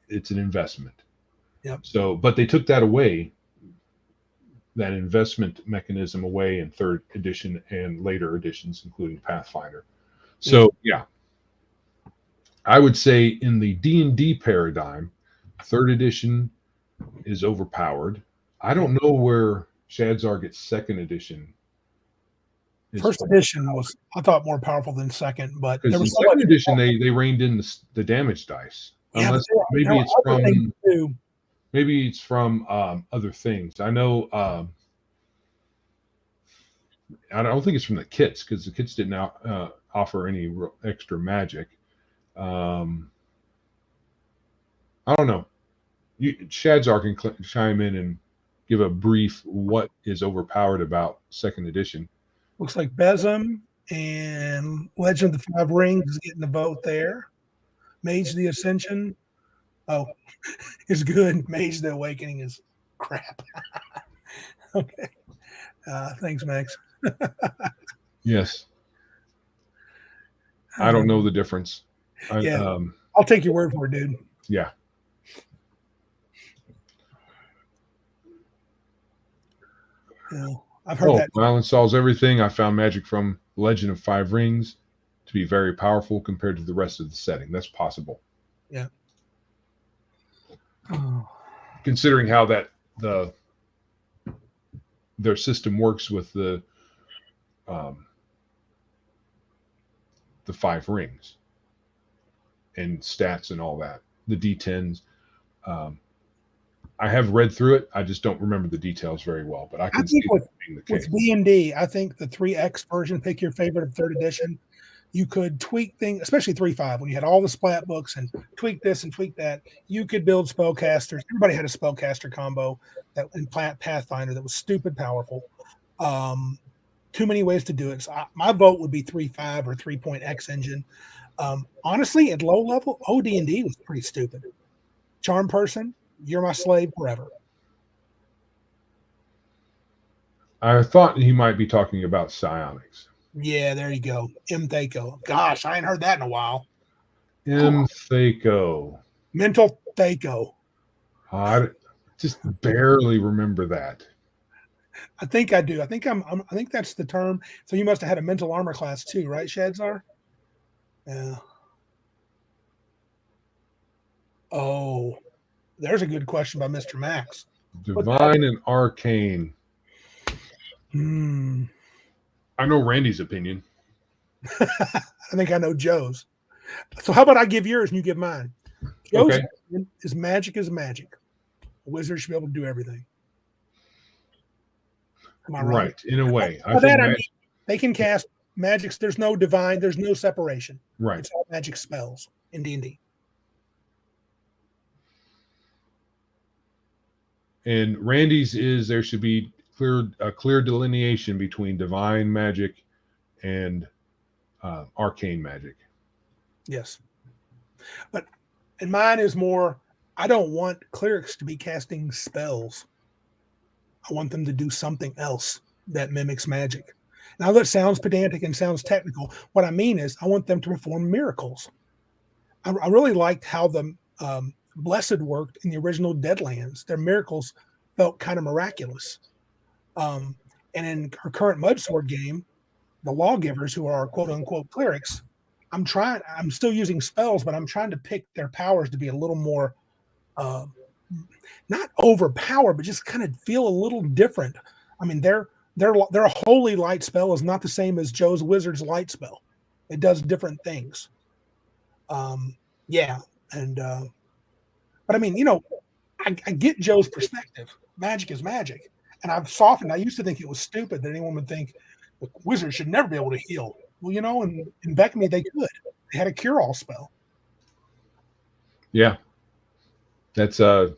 it's an investment. Yep. So, but they took that away, that investment mechanism away in 3rd edition and later editions, including Pathfinder. So, I would say in the D&D paradigm, 3rd edition is overpowered. I don't know where Shadzar gets 2nd edition. 1st edition was, I thought, more powerful than 2nd, but there was 2nd edition they reined in the damage dice. Unless maybe it's from other things. I know I don't think it's from the kits because the kits didn't offer any extra magic. I don't know. Shadzar can chime in and give a brief what is overpowered about 2nd edition. Looks like Besom and Legend of the 5 Rings getting the vote there. Mage the Ascension. Oh, is good. Mage the Awakening is crap. Okay. Thanks, Max. Yes. I don't know the difference. Yeah. I'll take your word for it, dude. Yeah. Yeah. I've heard that. Violence solves everything. I found magic from Legend of Five Rings to be very powerful compared to the rest of the setting. That's possible. Yeah. Considering how their system works with the Five Rings and stats and all that, the D10s. I have read through it. I just don't remember the details very well, but I can see that being the case. With D&D, I think the 3X version, pick your favorite of 3rd edition, you could tweak things, especially 3.5, when you had all the splat books and tweak this and tweak that. You could build spellcasters. Everybody had a spellcaster combo that in Pathfinder that was stupid powerful. Too many ways to do it. So my vote would be 3.5 or 3.x engine. Honestly, at low level, OD&D was pretty stupid. Charm person, you're my slave forever. I thought he might be talking about psionics. Yeah, there you go. Mthaco. Gosh, I ain't heard that in a while. Mthaco. Mental Thaco. I just barely remember that. I think I do. I think that's the term. So you must have had a mental armor class too, right, Shadzar? Yeah. Oh, there's a good question by Mr. Max. Divine and arcane. I know Randy's opinion. I think I know Joe's. So how about I give yours and you give mine? Joe's opinion is magic is magic. A wizard should be able to do everything. Am I right? In a way. I mean, they can cast magics. There's no divine. There's no separation. Right. It's all magic spells in D&D. And Randy's is there should be a clear delineation between divine magic and arcane magic. Yes. And mine is more, I don't want clerics to be casting spells. I want them to do something else that mimics magic. Now that sounds pedantic and sounds technical. What I mean is I want them to perform miracles. I really liked how the Blessed worked in the original Deadlands. Their miracles felt kind of miraculous. And in our current Mudsword game, the lawgivers, who are quote unquote clerics, I'm still using spells, but I'm trying to pick their powers to be a little more not overpowered, but just kind of feel a little different. I mean, their holy light spell is not the same as Joe's wizard's light spell. It does different things. But I mean, I get Joe's perspective. Magic is magic. And I've softened. I used to think it was stupid that anyone would think the wizard should never be able to heal. Well, in Beckme, they could. They had a cure-all spell. Yeah. That's Beckme.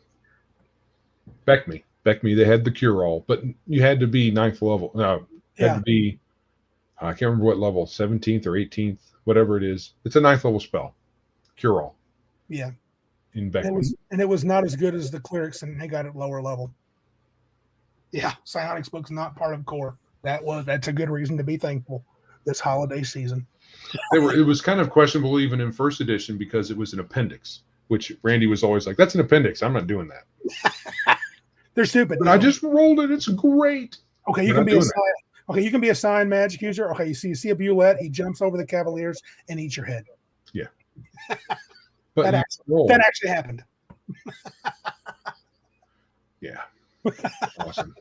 Beckme, they had the cure-all, but you had to be 9th level. No, had to be, I can't remember what level, 17th or 18th, whatever it is. It's a 9th level spell. Cure-all. Yeah. In Beckme. And it was not as good as the clerics, and they got it lower level. Yeah, Psionics book's not part of core. That's a good reason to be thankful this holiday season. It was kind of questionable even in 1st edition because it was an appendix, which Randy was always like, "That's an appendix. I'm not doing that." They're stupid. But I just rolled it. It's great. Okay, you can be you can be a sign magic user. Okay, you see a Bulette, he jumps over the Cavaliers and eats your head. Yeah. But that actually happened. Yeah. Awesome.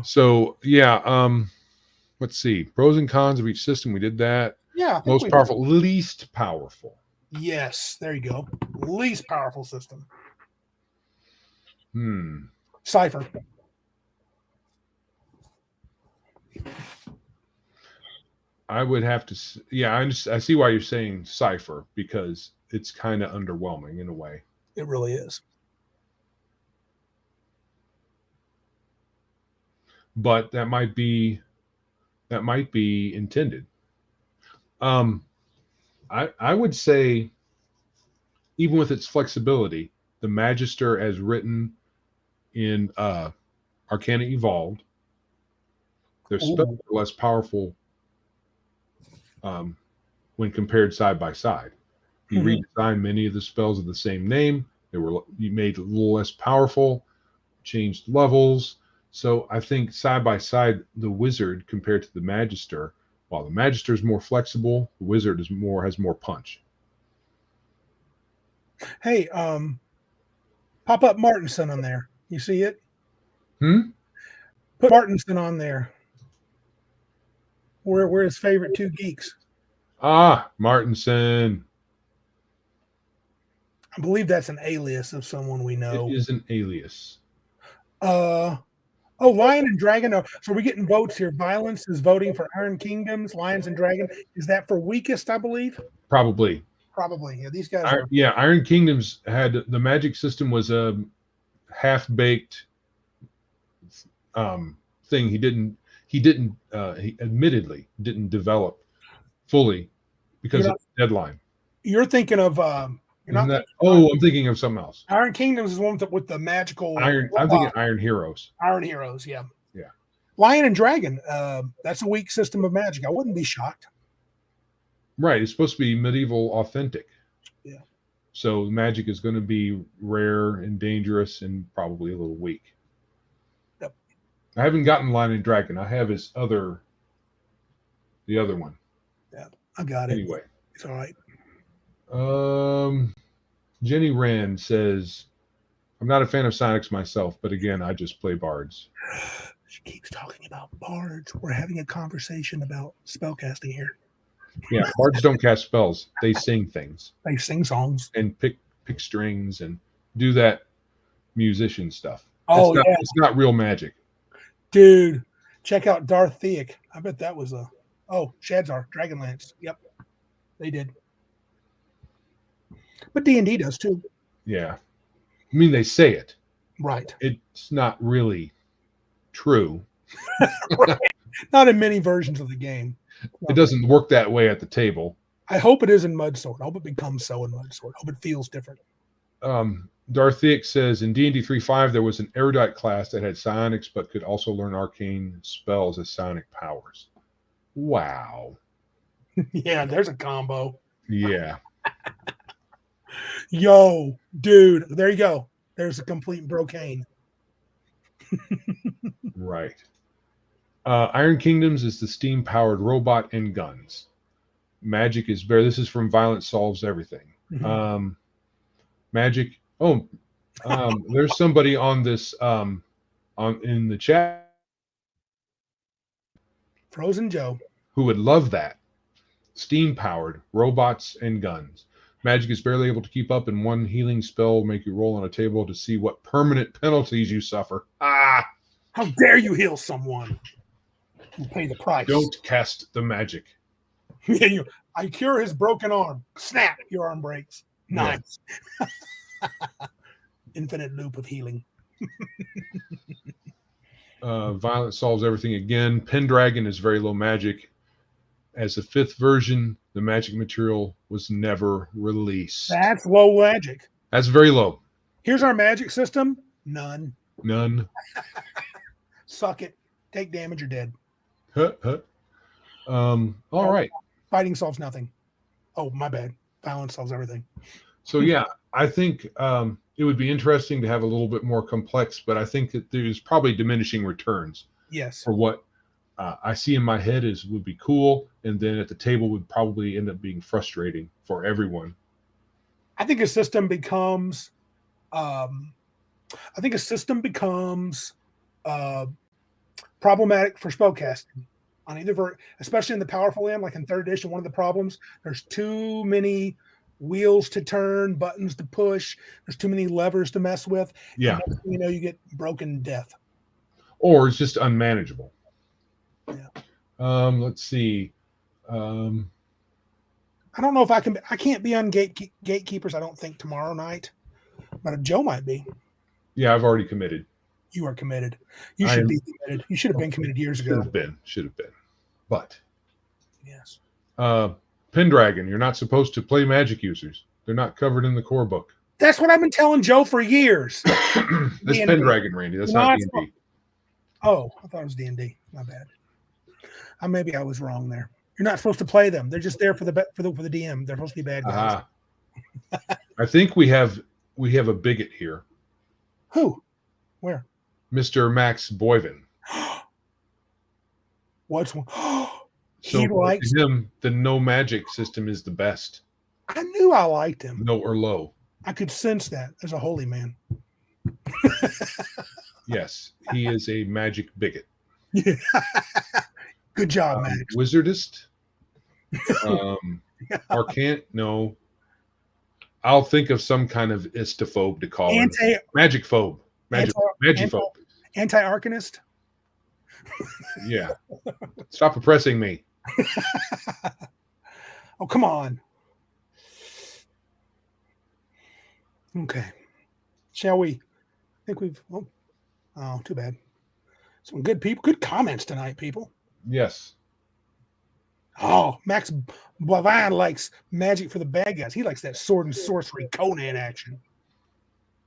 So yeah, let's see. Pros and cons of each system. We did that. Yeah. Most powerful, least powerful. Yes, there you go. Least powerful system. Cypher. I would have to. Yeah, I see why you're saying Cypher because it's kind of underwhelming in a way. It really is. But that might be intended. I would say, even with its flexibility, the Magister as written in Arcana Evolved, their spells are less powerful when compared side by side. He redesigned many of the spells of the same name. He made it a little less powerful, changed levels. So I think side by side, the wizard compared to the magister, while the magister is more flexible, the wizard has more punch. Hey, pop up Martinson on there. You see it? Put Martinson on there. We're his favorite two geeks. Ah, Martinson. I believe that's an alias of someone we know. It is an alias. Lion and Dragon. So we're getting votes here. Violence is voting for Iron Kingdoms. Lions and Dragon. Is that for weakest, I believe? Probably. Yeah, these guys are. Yeah, Iron Kingdoms had the magic system was a half-baked thing. He admittedly didn't develop fully because of the deadline. You're thinking of I'm thinking of something else. Iron Kingdoms is one with the magical Iron. I'm thinking Iron Heroes. Iron Heroes, yeah. Yeah. Lion and Dragon. That's a weak system of magic. I wouldn't be shocked. Right. It's supposed to be medieval authentic. Yeah. So magic is going to be rare and dangerous and probably a little weak. Yep. I haven't gotten Lion and Dragon. I have the other one. Yeah, I got it. Anyway. It's all right. Jenny Rand says, I'm not a fan of Sonics myself, but again, I just play bards. She keeps talking about bards. We're having a conversation about spellcasting here. Yeah, bards don't cast spells. They sing things. They sing songs. And pick strings and do that musician stuff. It's not real magic. Dude, check out Darth Theic. I bet that was Shadzar, Dragonlance. Yep, they did. But D&D does too. Yeah. I mean, they say it. Right. It's not really true. Right. Not in many versions of the game. It doesn't work that way at the table. I hope it is in Mudsword. I hope it becomes so in Mudsword. I hope it feels different. Darthic says, in D&D 3.5, there was an erudite class that had psionics but could also learn arcane spells as psionic powers. Wow. Yeah, there's a combo. Yeah. Yo, dude, there you go. There's a complete brocane. Right. Iron Kingdoms is the steam-powered robot and guns. Magic is bare. This is from Violence Solves Everything. Mm-hmm. Magic. There's somebody on this in the chat. Frozen Joe. Who would love that. Steam-powered robots and guns. Magic is barely able to keep up, and one healing spell will make you roll on a table to see what permanent penalties you suffer. Ah! How dare you heal someone? You pay the price. Don't cast the magic. I cure his broken arm. Snap, your arm breaks. Nice. Yeah. Infinite loop of healing. Violence Solves Everything again. Pendragon is very low magic. As the 5th version, the magic material was never released. That's low magic. That's very low. Here's our magic system. None. Suck it. Take damage, you're dead. All right. Fighting solves nothing. Oh, my bad. Violence solves everything. So, yeah, I think it would be interesting to have a little bit more complex, but I think that there's probably diminishing returns. Yes. For what I see in my head would be cool, and then at the table would probably end up being frustrating for everyone. I think a system becomes problematic for spellcasting on either especially in the powerful end, like in 3rd edition. One of the problems, there's too many wheels to turn, buttons to push. There's too many levers to mess with. Yeah. And you get broken death. Or it's just unmanageable. Yeah. Let's see. I don't know if I can't be on gatekeepers, I don't think, tomorrow night. But Joe might be. Yeah, I've already committed. You are committed. You should be committed. You should have been committed years ago. Should have been. But yes. Pendragon, you're not supposed to play magic users. They're not covered in the core book. That's what I've been telling Joe for years. That's Pendragon, Randy. That's not D&D. Oh, I thought it was D&D. My bad. Maybe I was wrong there. You're not supposed to play them. They're just there for the DM. They're supposed to be bad guys. I think we have a bigot here. Who? Where? Mr. Max Boyven. What's one? So He likes him. The no magic system is the best. I knew I liked him. No or low. I could sense that as a holy man. Yes, he is a magic bigot. Yeah. Good job, Max. Wizardist. Arcane. No. I'll think of some kind of istophobe to call him. Magic phobe. Magiphobe. Anti-arcanist. Yeah. Stop oppressing me. Oh, come on. Okay. Shall we? I think we've. Oh, too bad. Some good people. Good comments tonight, people. Yes. Oh, Max Boivin likes magic for the bad guys. He likes that sword and sorcery Conan action.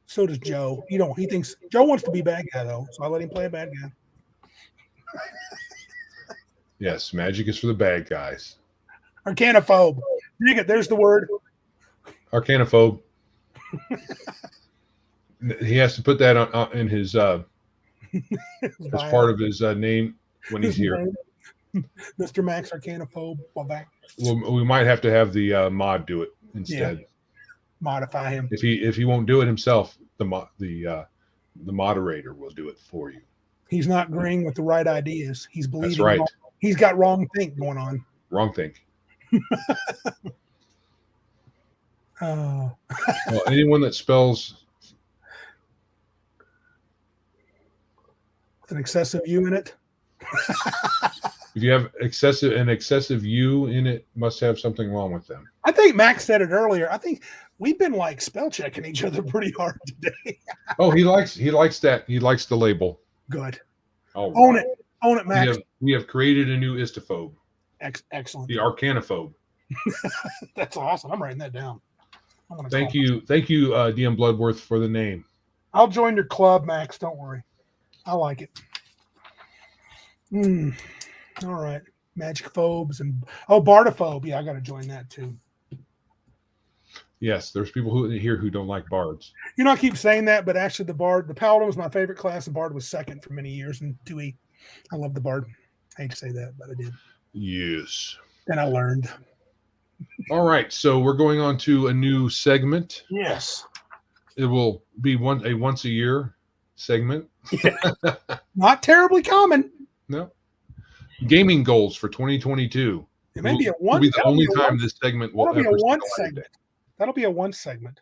So does Joe. He thinks Joe wants to be bad guy though, so I let him play a bad guy. Yes, magic is for the bad guys. Arcanophobe. There's the word. Arcanophobe. He has to put that on in his as part of his name when he's here. Mr. Max Arcanophobe. Well, we might have to have the mod do it instead. Yeah. Modify him. If he won't do it himself, the moderator will do it for you. He's not agreeing with the right ideas. He's believing. That's right. He's got wrong think going on. Wrong think. Well, anyone that spells with an excessive U in it. If you have an excessive U in it, must have something wrong with them. I think Max said it earlier. I think we've been like spell checking each other pretty hard today. Oh, he likes that. He likes the label. Good. Oh, own it, Max. We have created a new istophobe. Excellent. The Arcanophobe. That's awesome. I'm writing that down. Thank you, DM Bloodworth, for the name. I'll join your club, Max. Don't worry. I like it. All right. Magic phobes and bardophobe. Yeah, I got to join that too. Yes, there's people here who don't like bards. I keep saying that, but actually the paladin was my favorite class, and bard was second for many years. And 2E, I love the bard. I hate to say that, but I did. Yes. And I learned. All right, so we're going on to a new segment. Yes. It will be a once a year segment. Yeah. Not terribly common. No. Gaming goals for 2022. It may be a one. Will be the only time this segment will ever be a one segment. That'll be a one segment.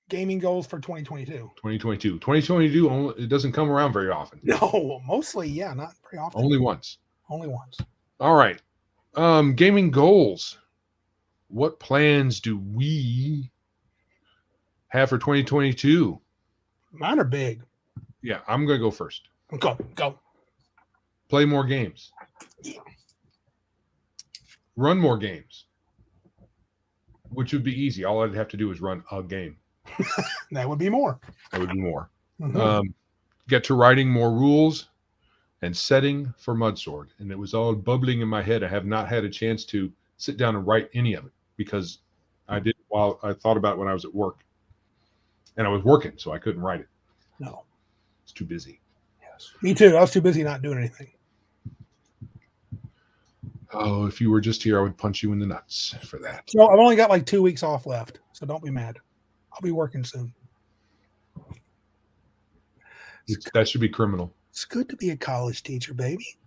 Gaming goals for 2022. 2022. It doesn't come around very often. No, mostly, yeah, not very often. Only once. All right. Gaming goals. What plans do we have for 2022? Mine are big. Yeah, I'm going to go first. Go. Play more games. Yeah. Run more games. Which would be easy. All I'd have to do is run a game. That would be more. Mm-hmm. Get to writing more rules and setting for Mudsword. And it was all bubbling in my head. I have not had a chance to sit down and write any of it because I did while I thought about it when I was at work. And I was working, so I couldn't write it. No. It's too busy. Yes. Me too. I was too busy not doing anything. Oh, if you were just here, I would punch you in the nuts for that. So I've only got like 2 weeks off left, so don't be mad. I'll be working soon. That should be criminal. It's good to be a college teacher, baby.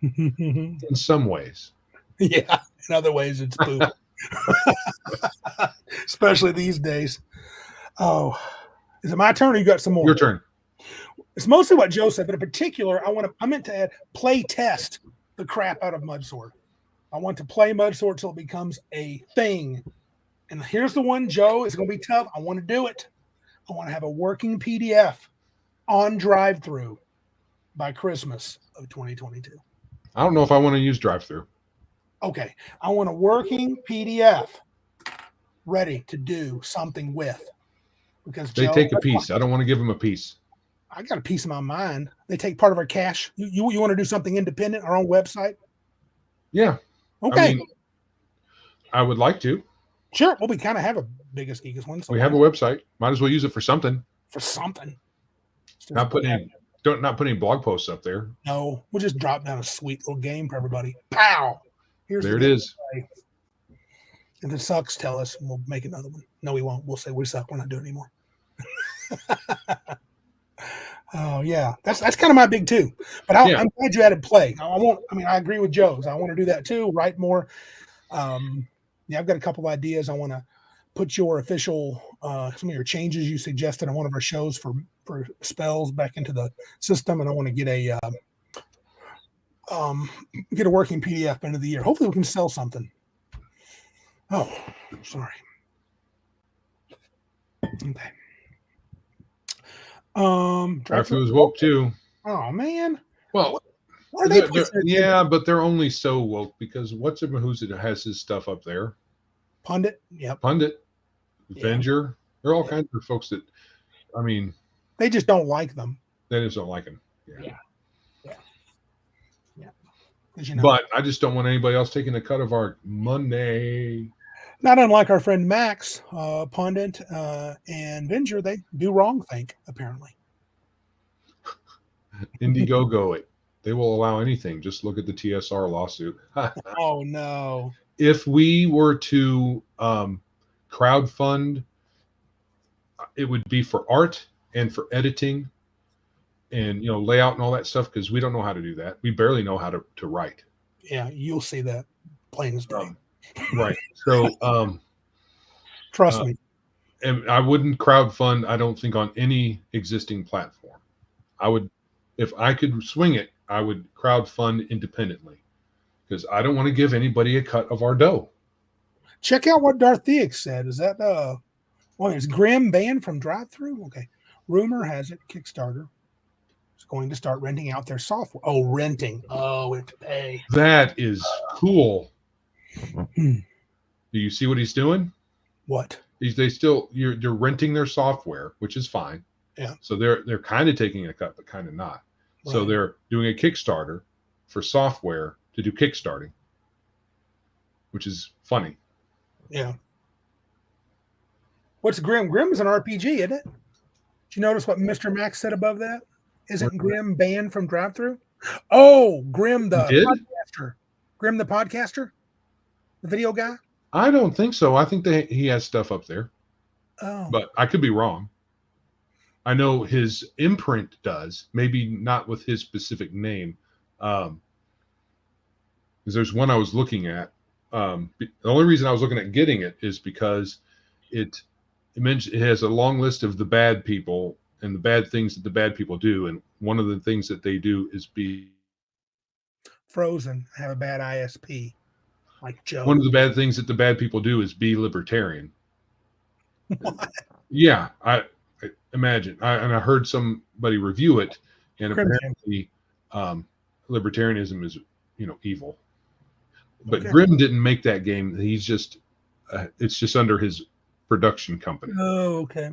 In some ways. Yeah. In other ways, it's poop. Especially these days. Oh, is it my turn or you got some more? Your turn. It's mostly what Joe said, but in particular, I meant to add play test the crap out of Mudsword. I want to play Mudsword till it becomes a thing. And here's the one, Joe. It's going to be tough. I want to do it. I want to have a working PDF on drive-through by Christmas of 2022. I don't know if I want to use drive-through. Okay. I want a working PDF ready to do something with. Because they take a piece. I don't want to give them a piece. I got a piece of my mind. They take part of our cash. You want to do something independent, our own website? Yeah. Okay. I mean, I would like to. Sure. Well, we kind of have a Biggus Geekus one. So We have a website. Might as well use it for something. For something. Not put any blog posts up there. No, we'll just drop down a sweet little game for everybody. Pow! There it is. If it sucks, tell us and we'll make another one. No, we won't. We'll say we suck. We're not doing it anymore. Oh yeah, that's kind of my big too. But I'm glad you added play. I agree with Joe's. I want to do that too. Write more. I've got a couple of ideas. I want to put your official some of your changes you suggested on one of our shows for spells back into the system, and I want to get a working PDF end of the year. Hopefully, we can sell something. Oh, sorry. Okay. Drive-thru is woke too. Oh man. Well, but they're only so woke because what's it who's it has his stuff up there? Pundit. Yep. Pundit. Avenger. There are all kinds of folks that, I mean, they just don't like them. They just don't like them. Yeah. But I just don't want anybody else taking a cut of our money. Not unlike our friend Max, Pundit, and Avenger, they do wrong think, apparently. Indiegogo it. They will allow anything. Just look at the TSR lawsuit. Oh, no. If we were to crowdfund, it would be for art and for editing and, layout and all that stuff, because we don't know how to do that. We barely know how to write. Yeah, you'll see that plain as day. Right. So, trust me. And I wouldn't crowdfund, I don't think, on any existing platform. I would, if I could swing it, I would crowdfund independently because I don't want to give anybody a cut of our dough. Check out what Darth Theix said. Is that, is Grim banned from drive-thru? Okay. Rumor has it Kickstarter is going to start renting out their software. Oh, renting. Oh, we have to pay. That is cool. Do you see what he's doing? What? You're renting their software, which is fine. Yeah. So they're kind of taking a cut, but kind of not. Right. So they're doing a Kickstarter for software to do kickstarting, which is funny. Yeah. What's Grim? Grim is an RPG, isn't it? Did you notice what Mr. Max said above that? Isn't Grim banned from drive-thru? Oh, Grim the podcaster. Grim the podcaster? The video guy? I don't think so. I think he has stuff up there. Oh. But I could be wrong. I know his imprint does, maybe not with his specific name. Because there's one I was looking at. The only reason I was looking at getting it is because it has a long list of the bad people and the bad things that the bad people do. And one of the things that they do is be frozen, have a bad ISP. Like Joe. One of the bad things that the bad people do is be libertarian. What? Yeah, I imagine. I heard somebody review it, and apparently libertarianism is, evil. But okay. Grim didn't make that game. He's just, it's just under his production company. Oh, okay.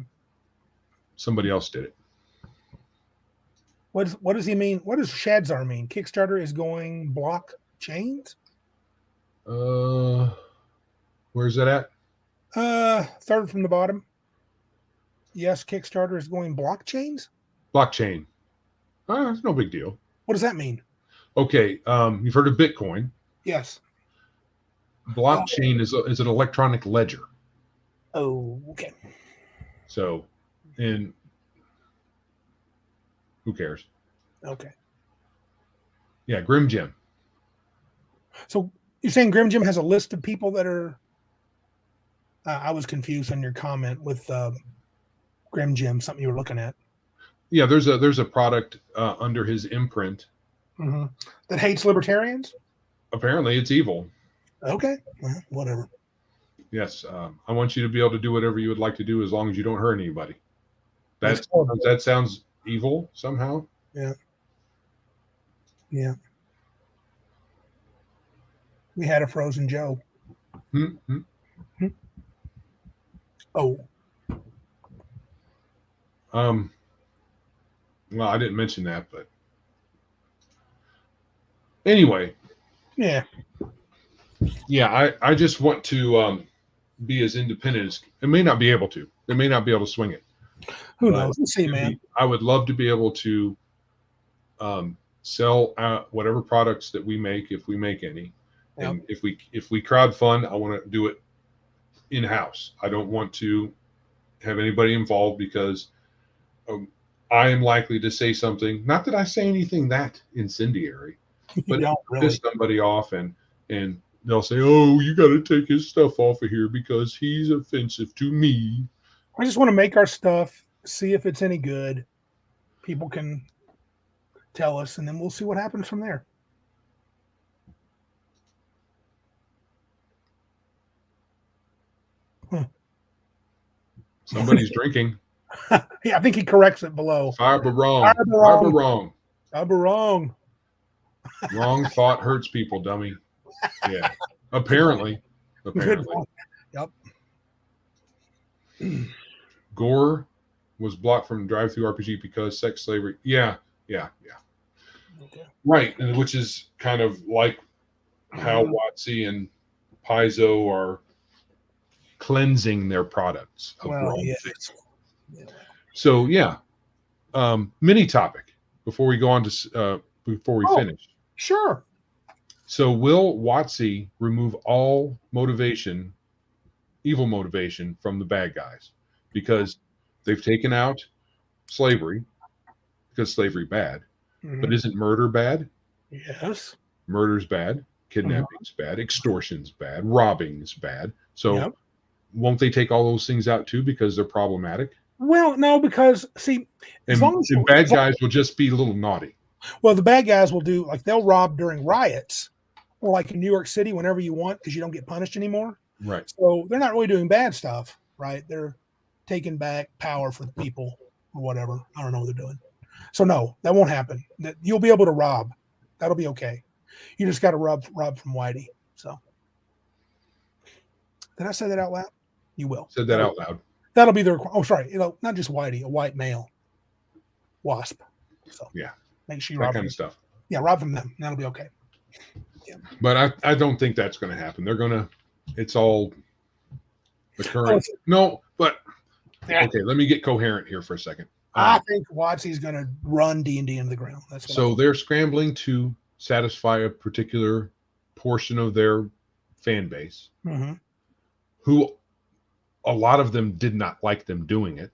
Somebody else did it. What does he mean? What does Shadzar mean? Kickstarter is going blockchains? Where's that at? Third from the bottom. Yes, Kickstarter is going blockchains. Blockchain. It's no big deal. What does that mean? Okay, you've heard of Bitcoin. Yes. Blockchain is an electronic ledger. Oh, okay. So, and who cares? Okay. Yeah, Grim Jim. So you're saying Grim Jim has a list of people that are? I was confused on your comment with Grim Jim. Something you were looking at. Yeah, there's a product under his imprint that hates libertarians. Apparently, it's evil. Okay, well, whatever. Yes, I want you to be able to do whatever you would like to do as long as you don't hurt anybody. That sounds evil somehow. Yeah. Yeah. We had a frozen Joe. Oh. Well, I didn't mention that, but anyway, Yeah. Yeah, I just want to be as independent as I may not be able to. They may not be able to swing it. Who knows? We'll see, man. I would love to be able to sell whatever products that we make, if we make any. Yep. And if we crowdfund, I want to do it in-house. I don't want to have anybody involved because I am likely to say something. Not that I say anything that incendiary, but piss somebody off, and they'll say, "Oh, you got to take his stuff off of here because he's offensive to me." I just want to make our stuff, see if it's any good. People can tell us, and then we'll see what happens from there. Somebody's drinking. Yeah, I think he corrects it below. Fiber wrong. Fiber wrong. Fiber wrong. Wrong thought hurts people, dummy. Yeah. Apparently. Yep. Gore was blocked from drive-through RPG because sex slavery. Yeah. Okay. Right, and which is kind of like how WotC and Paizo are cleansing their products of wrong things. Yeah. So mini topic before we go on to before we finish. Sure. So will WotC remove all motivation, evil motivation from the bad guys? Because they've taken out slavery, because slavery bad. Mm-hmm. But isn't murder bad? Yes. Murder's bad. Kidnapping's bad. Extortion's bad. Robbing's bad. So won't they take all those things out too because they're problematic? Well, no, because see, as long as bad guys will just be a little naughty. Well, the bad guys will do they'll rob during riots, or like in New York City, whenever you want, because you don't get punished anymore. Right. So they're not really doing bad stuff, right? They're taking back power for the people or whatever. I don't know what they're doing. So no, that won't happen. That you'll be able to rob. That'll be okay. You just got to rob from Whitey. So did I say that out loud? You will. Said that out loud. That'll be their. Oh, sorry. Not just Whitey, a white male wasp. So yeah, make sure you rob rob kind of stuff. Yeah, rob from them. That'll be okay. Yeah. But I don't think that's going to happen. They're going to. It's all the current. No, but okay. Let me get coherent here for a second. I think WotC's going to run D&D into the ground. That's what so they're scrambling to satisfy a particular portion of their fan base, who a lot of them did not like them doing it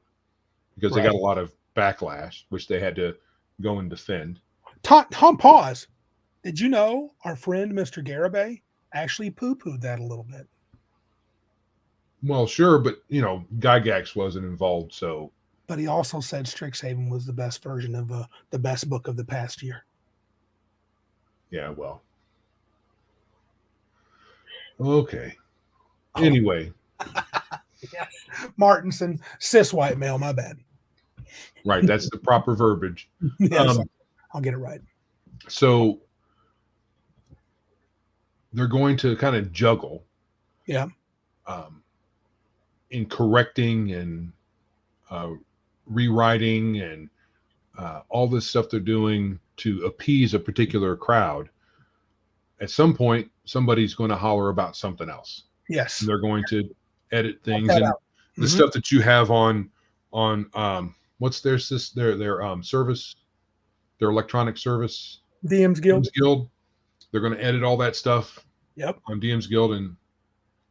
because they got a lot of backlash, which they had to go and defend. Tom, pause. Did you know our friend Mr. Garibay actually poo-pooed that a little bit? Well, sure, but Gygax wasn't involved, so. But he also said Strixhaven was the best version of the best book of the past year. Yeah, well. Okay. Anyway. Yeah. Martinson, cis white male, my bad. Right, that's the proper verbiage. Yes, I'll get it right. So they're going to kind of juggle. Yeah. In correcting and rewriting and all this stuff they're doing to appease a particular crowd. At some point, somebody's going to holler about something else. Yes. And they're going to edit things, and the stuff that you have on what's their service, their electronic service, DM's Guild. They're going to edit all that stuff. Yep. On DM's Guild, and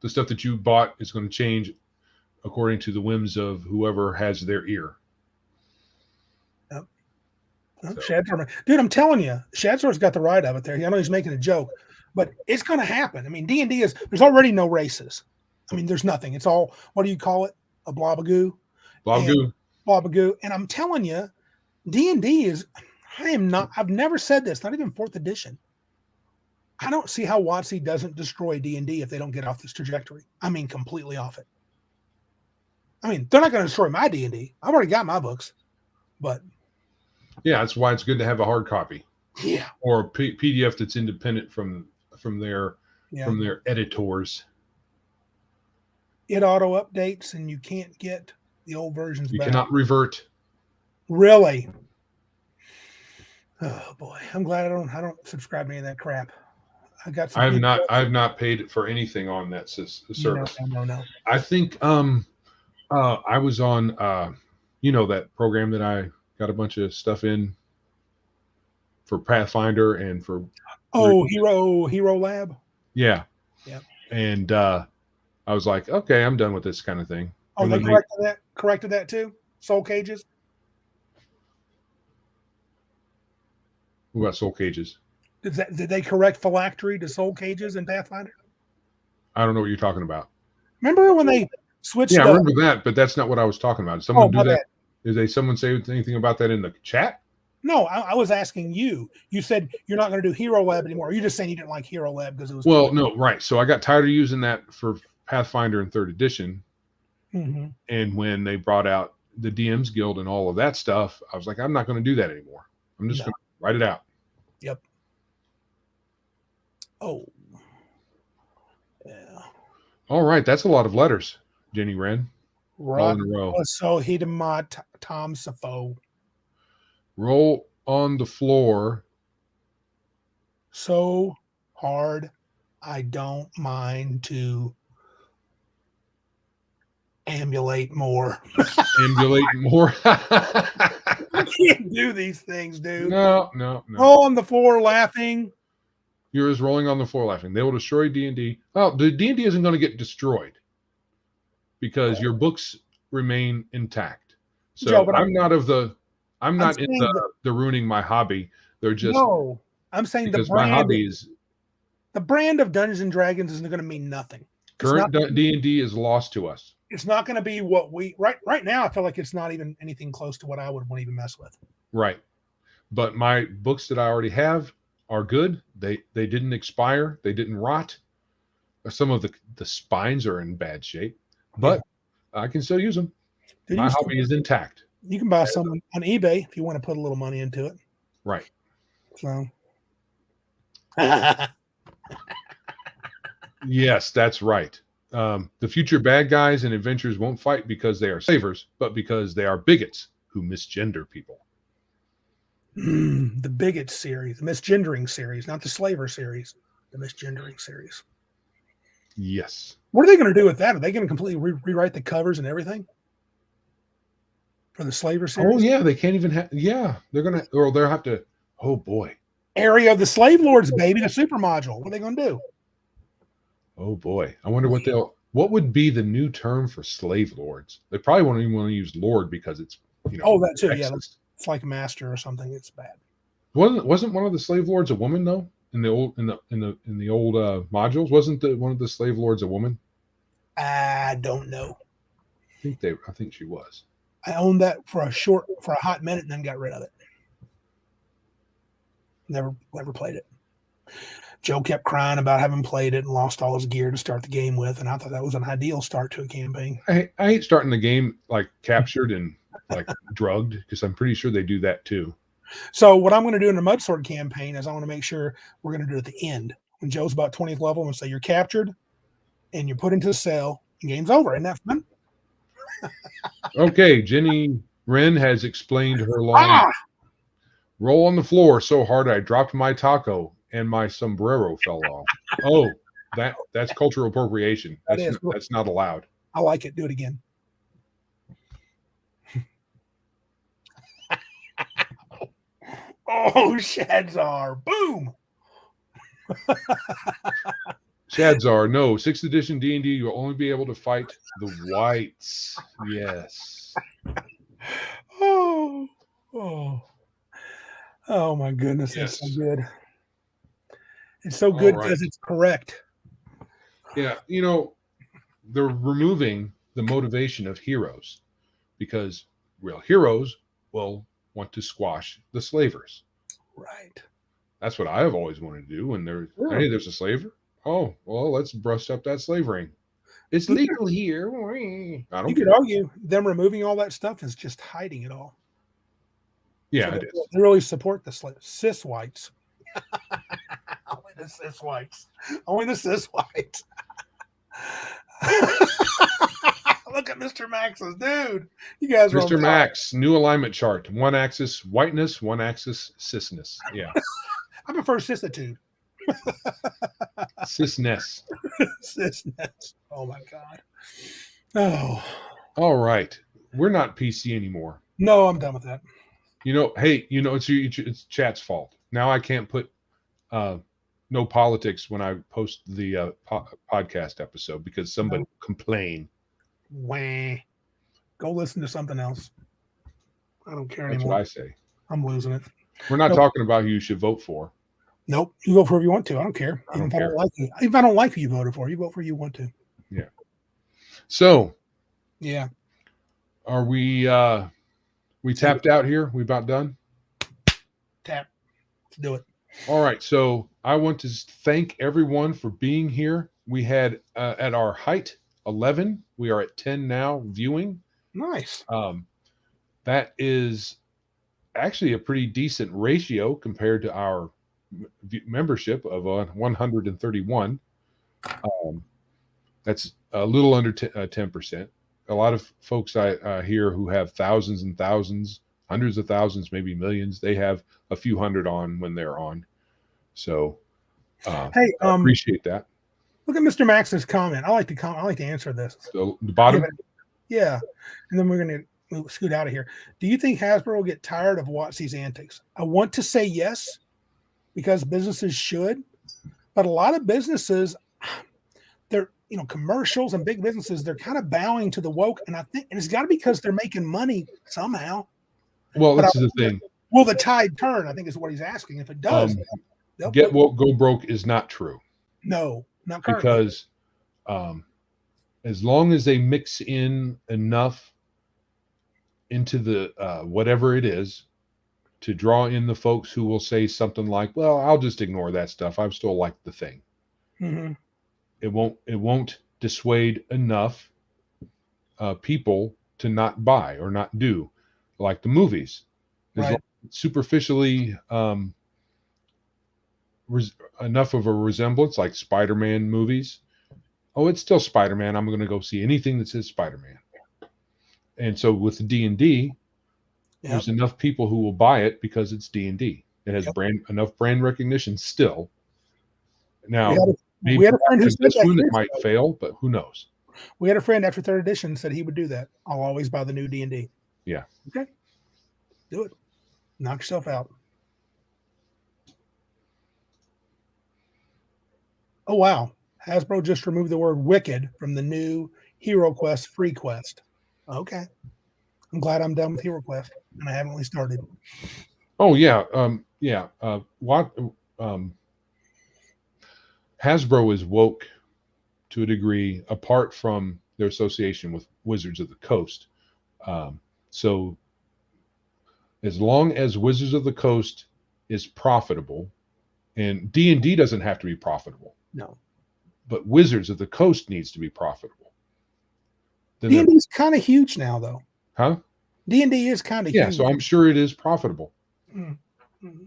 the stuff that you bought is going to change according to the whims of whoever has their ear. Yep. Shadstorm. Dude, I'm telling you, Shadstorm's got the right of it there. I know he's making a joke, but it's going to happen. I mean, D&D there's already no races. I mean, there's nothing. It's all, what do you call it? A blobagoo? Blobagoo. And I'm telling you, D&D I've never said this, not even 4th edition. I don't see how WotC doesn't destroy D&D if they don't get off this trajectory. I mean, completely off it. I mean, they're not going to destroy my D&D. I've already got my books, but. Yeah, that's why it's good to have a hard copy. Yeah. Or a PDF that's independent from their editors. It auto updates, and you can't get the old versions back. You cannot revert. Really? Oh boy, I'm glad I don't subscribe to any of that crap. I got some. I have not paid for anything on that service. No. I think I was on that program that I got a bunch of stuff in for Pathfinder and for Hero Lab. Yeah. Yeah. And I was like, okay, I'm done with this kind of thing. Oh, and they corrected that too? Soul cages? What about soul cages? Did they correct phylactery to soul cages in Pathfinder? I don't know what you're talking about. Remember when they switched? Yeah, I remember that, but that's not what I was talking about. Did someone do that? Bad. Someone say anything about that in the chat? No, I was asking you. You said you're not going to do Hero Lab anymore. Are you just saying you didn't like Hero Lab because it was? Well, no, right. So I got tired of using that for Pathfinder in 3rd edition. Mm-hmm. And when they brought out the DM's Guild and all of that stuff, I was like, I'm not going to do that anymore. I'm just going to write it out. Yep. Oh. Yeah. All right. That's a lot of letters, Jenny Wren. All in a row. So Hidema Tom Safo. Roll on the floor. So hard, I don't mind to ambulate more. Ambulate more? I can't do these things, dude. No. Roll on the floor laughing. You're just rolling on the floor laughing. They will destroy D&D. Oh, the D&D isn't going to get destroyed because your books remain intact. So Joe, I'm not in the ruining my hobby. They're just no. I'm saying because my hobby is the brand of Dungeons and Dragons isn't going to mean nothing. Current D&D is lost to us. It's not going to be what we right now. I feel like it's not even anything close to what I would want to even mess with. Right, but my books that I already have are good. They didn't expire. They didn't rot. Some of the spines are in bad shape, but I can still use them. Dude, my hobby is intact. You can buy some on eBay if you want to put a little money into it. Right. So. Yes, that's right. The future bad guys and adventurers won't fight because they are slavers, but because they are bigots who misgender people. The bigot series, the misgendering series, not the slaver series, the misgendering series. Yes. What are they going to do with that? Are they going to completely rewrite the covers and everything for the slaver series? Oh yeah, they can't even have. Yeah, they're gonna, or they'll have to. Oh boy. Area of the Slave Lords, baby, the super module. What are they going to do? Oh boy, I wonder what would be the new term for slave lords? They probably won't even want to use lord because it's that too. Sexist. Yeah, it's like a master or something. It's bad. Wasn't one of the slave lords a woman though? In the old modules, wasn't one of the slave lords a woman? I don't know. I think she was. I owned that for a hot minute and then got rid of it. Never played it. Joe kept crying about having played it and lost all his gear to start the game with, and I thought that was an ideal start to a campaign. I hate starting the game like captured and like drugged because I'm pretty sure they do that too. So what I'm going to do in the Mudsword campaign is I want to make sure we're going to do it at the end when Joe's about 20th level and say you're captured and you're put into a cell and game's over. Isn't that fun? Okay, Jenny Wren has explained her line. Roll on the floor so hard I dropped my taco and my sombrero fell off. Oh, that's cultural appropriation. That's not allowed. I like it. Do it again. Oh, Shadzar. Boom. Shadzar, no. 6th edition D&D, you'll only be able to fight the whites. Yes. Oh my goodness. Yes. That's so good. It's so good because it's correct. Yeah, they're removing the motivation of heroes because real heroes will want to squash the slavers. Right. That's what I've always wanted to do when there's a slaver. Oh, well, let's brush up that slavery. It's legal here. You could argue them removing all that stuff is just hiding it all. Yeah, so they really support the cis whites. Only the cis whites. Only the cis whites. Look at Mr. Max's, dude. You guys are Mr. Max, new alignment chart. One axis whiteness, one axis cisness. Yeah. I prefer cissitude. Cisness. Cisness. Oh my God. Oh. All right. We're not PC anymore. No, I'm done with that. Hey, it's chat's fault. Now I can't put no politics when I post the podcast episode because somebody complained. Wah. Go listen to something else. I don't care That's anymore. what I say. I'm losing it. We're not talking about who you should vote for. Nope. You vote for whoever you want to. I don't care. Even if I don't like who you voted for, you vote for who you want to. Yeah. So. Yeah. Are we tapped out here? We about done? Tap. Let's do it. All right. So I want to thank everyone for being here. We had at our height 11. We are at 10 now viewing. Nice. That is actually a pretty decent ratio compared to our membership of 131. That's a little under 10%. A lot of folks I hear who have thousands and thousands, hundreds of thousands, maybe millions, they have a few hundred on when they're on. So hey, I appreciate that. Look at Mr. Max's comment. I like to answer this. So the bottom? Yeah. And then we're going to scoot out of here. Do you think Hasbro will get tired of WotC's antics? I want to say yes, because businesses should. But a lot of businesses, they're, commercials and big businesses, they're kind of bowing to the woke. And it's got to be because they're making money somehow. Well, this is the thing. Will the tide turn? I think is what he's asking. If it does, get woke, go broke is not true. No, not currently. Because as long as they mix in enough into the whatever it is to draw in the folks who will say something like, well, I'll just ignore that stuff. I still like the thing. Mm-hmm. It won't dissuade enough people to not buy or not do, like the movies. Right. Superficially enough of a resemblance, like Spider-Man movies. Oh, it's still Spider-Man. I'm going to go see anything that says Spider-Man. And so with D&D, there's enough people who will buy it because it's D&D. It has enough brand recognition still. Now, maybe we had a friend who said it might fail, but who knows? We had a friend after 3rd edition said he would do that. I'll always buy the new D&D. Yeah. Okay. Do it. Knock yourself out. Oh, wow. Hasbro just removed the word wicked from the new Hero Quest free quest. Okay. I'm glad I'm done with Hero Quest, and I haven't really started. Oh, yeah. Hasbro is woke to a degree, apart from their association with Wizards of the Coast. So as long as Wizards of the Coast is profitable, and D&D doesn't have to be profitable. No. But Wizards of the Coast needs to be profitable. D&D is kind of huge now, though. Huh? D&D is kind of huge. Yeah, so I'm sure it is profitable. Mm-hmm.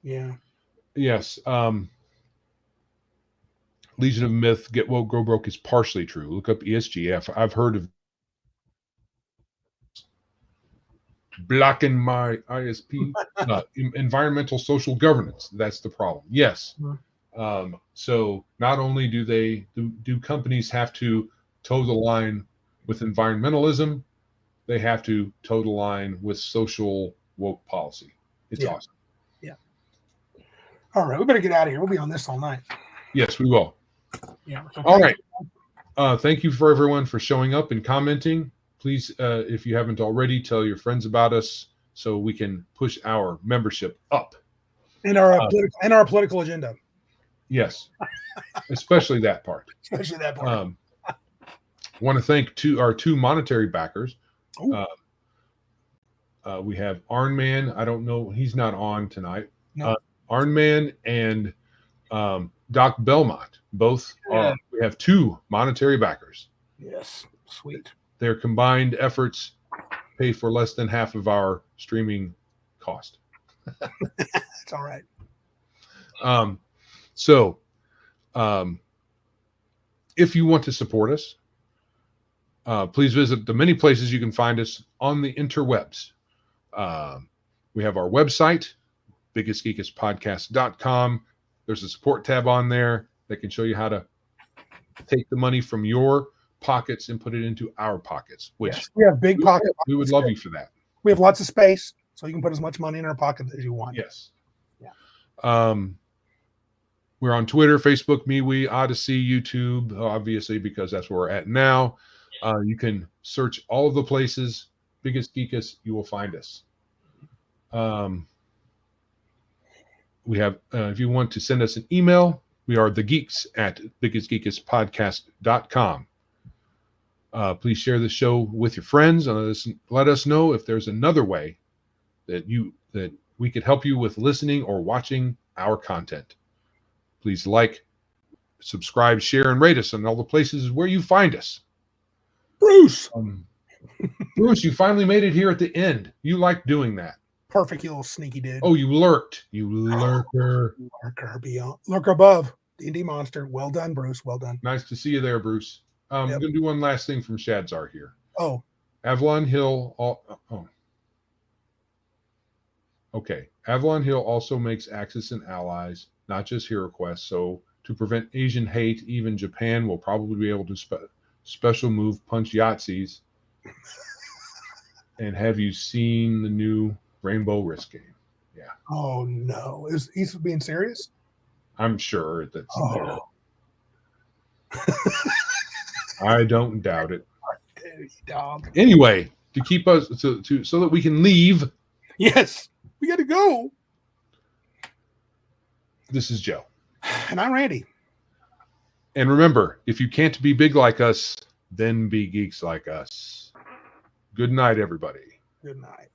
Yeah. Yes. Legion of Myth, get woke, go broke is partially true. Look up ESG. I've heard of blocking my ISP. Environmental social governance. That's the problem. Yes. Mm-hmm. So not only do companies have to toe the line with environmentalism, they have to toe the line with social woke policy. It's awesome. Yeah. All right, we better get out of here. We'll be on this all night. Yes, we will. Yeah. All right. Thank you for everyone for showing up and commenting. Please, if you haven't already, tell your friends about us so we can push our membership up. And our political agenda. Yes, especially that part. Especially that part. Want to thank our two monetary backers. We have Arnman. I don't know. He's not on tonight. No. Arnman and Doc Belmont. Both are. We have two monetary backers. Yes. Sweet. Their combined efforts pay for less than half of our streaming cost. That's all right. So if you want to support us, please visit the many places you can find us on the interwebs. We have our website, BiggusGeekusPodcast.com. There's a support tab on there that can show you how to take the money from your pockets and put it into our pockets, which yes, we have big pockets. We would love you for that. We have lots of space, so you can put as much money in our pocket as you want. Yes. Yeah. We're on Twitter, Facebook, MeWe, Odyssey, YouTube, obviously, because that's where we're at now. You can search all of the places. Biggus Geekus, you will find us. We have, if you want to send us an email, we are thegeeks@BiggusGeekusPodcast.com. Please share the show with your friends and let us know if there's another way that we could help you with listening or watching our content. Please like, subscribe, share, and rate us on all the places where you find us. Bruce, Bruce, you finally made it here at the end. You like doing that. perfect, you little sneaky dude. Oh, you lurked. You lurker. Lurker above. D&D monster. Well done, Bruce. Well done. Nice to see you there, Bruce. I'm going to do one last thing from Shadzar here. Oh. Avalon Hill. Okay. Avalon Hill also makes Axis and allies, not just hero quests. So to prevent Asian hate, even Japan will probably be able to special move punch Yahtzees. And have you seen the new Rainbow Risk game? Yeah. Oh no. He's being serious? I'm sure that's there. I don't doubt it. Dog. Anyway, to keep us so that we can leave. Yes, we got to go. This is Joe. And I'm Randy. And remember, if you can't be big like us, then be geeks like us. Good night, everybody. Good night.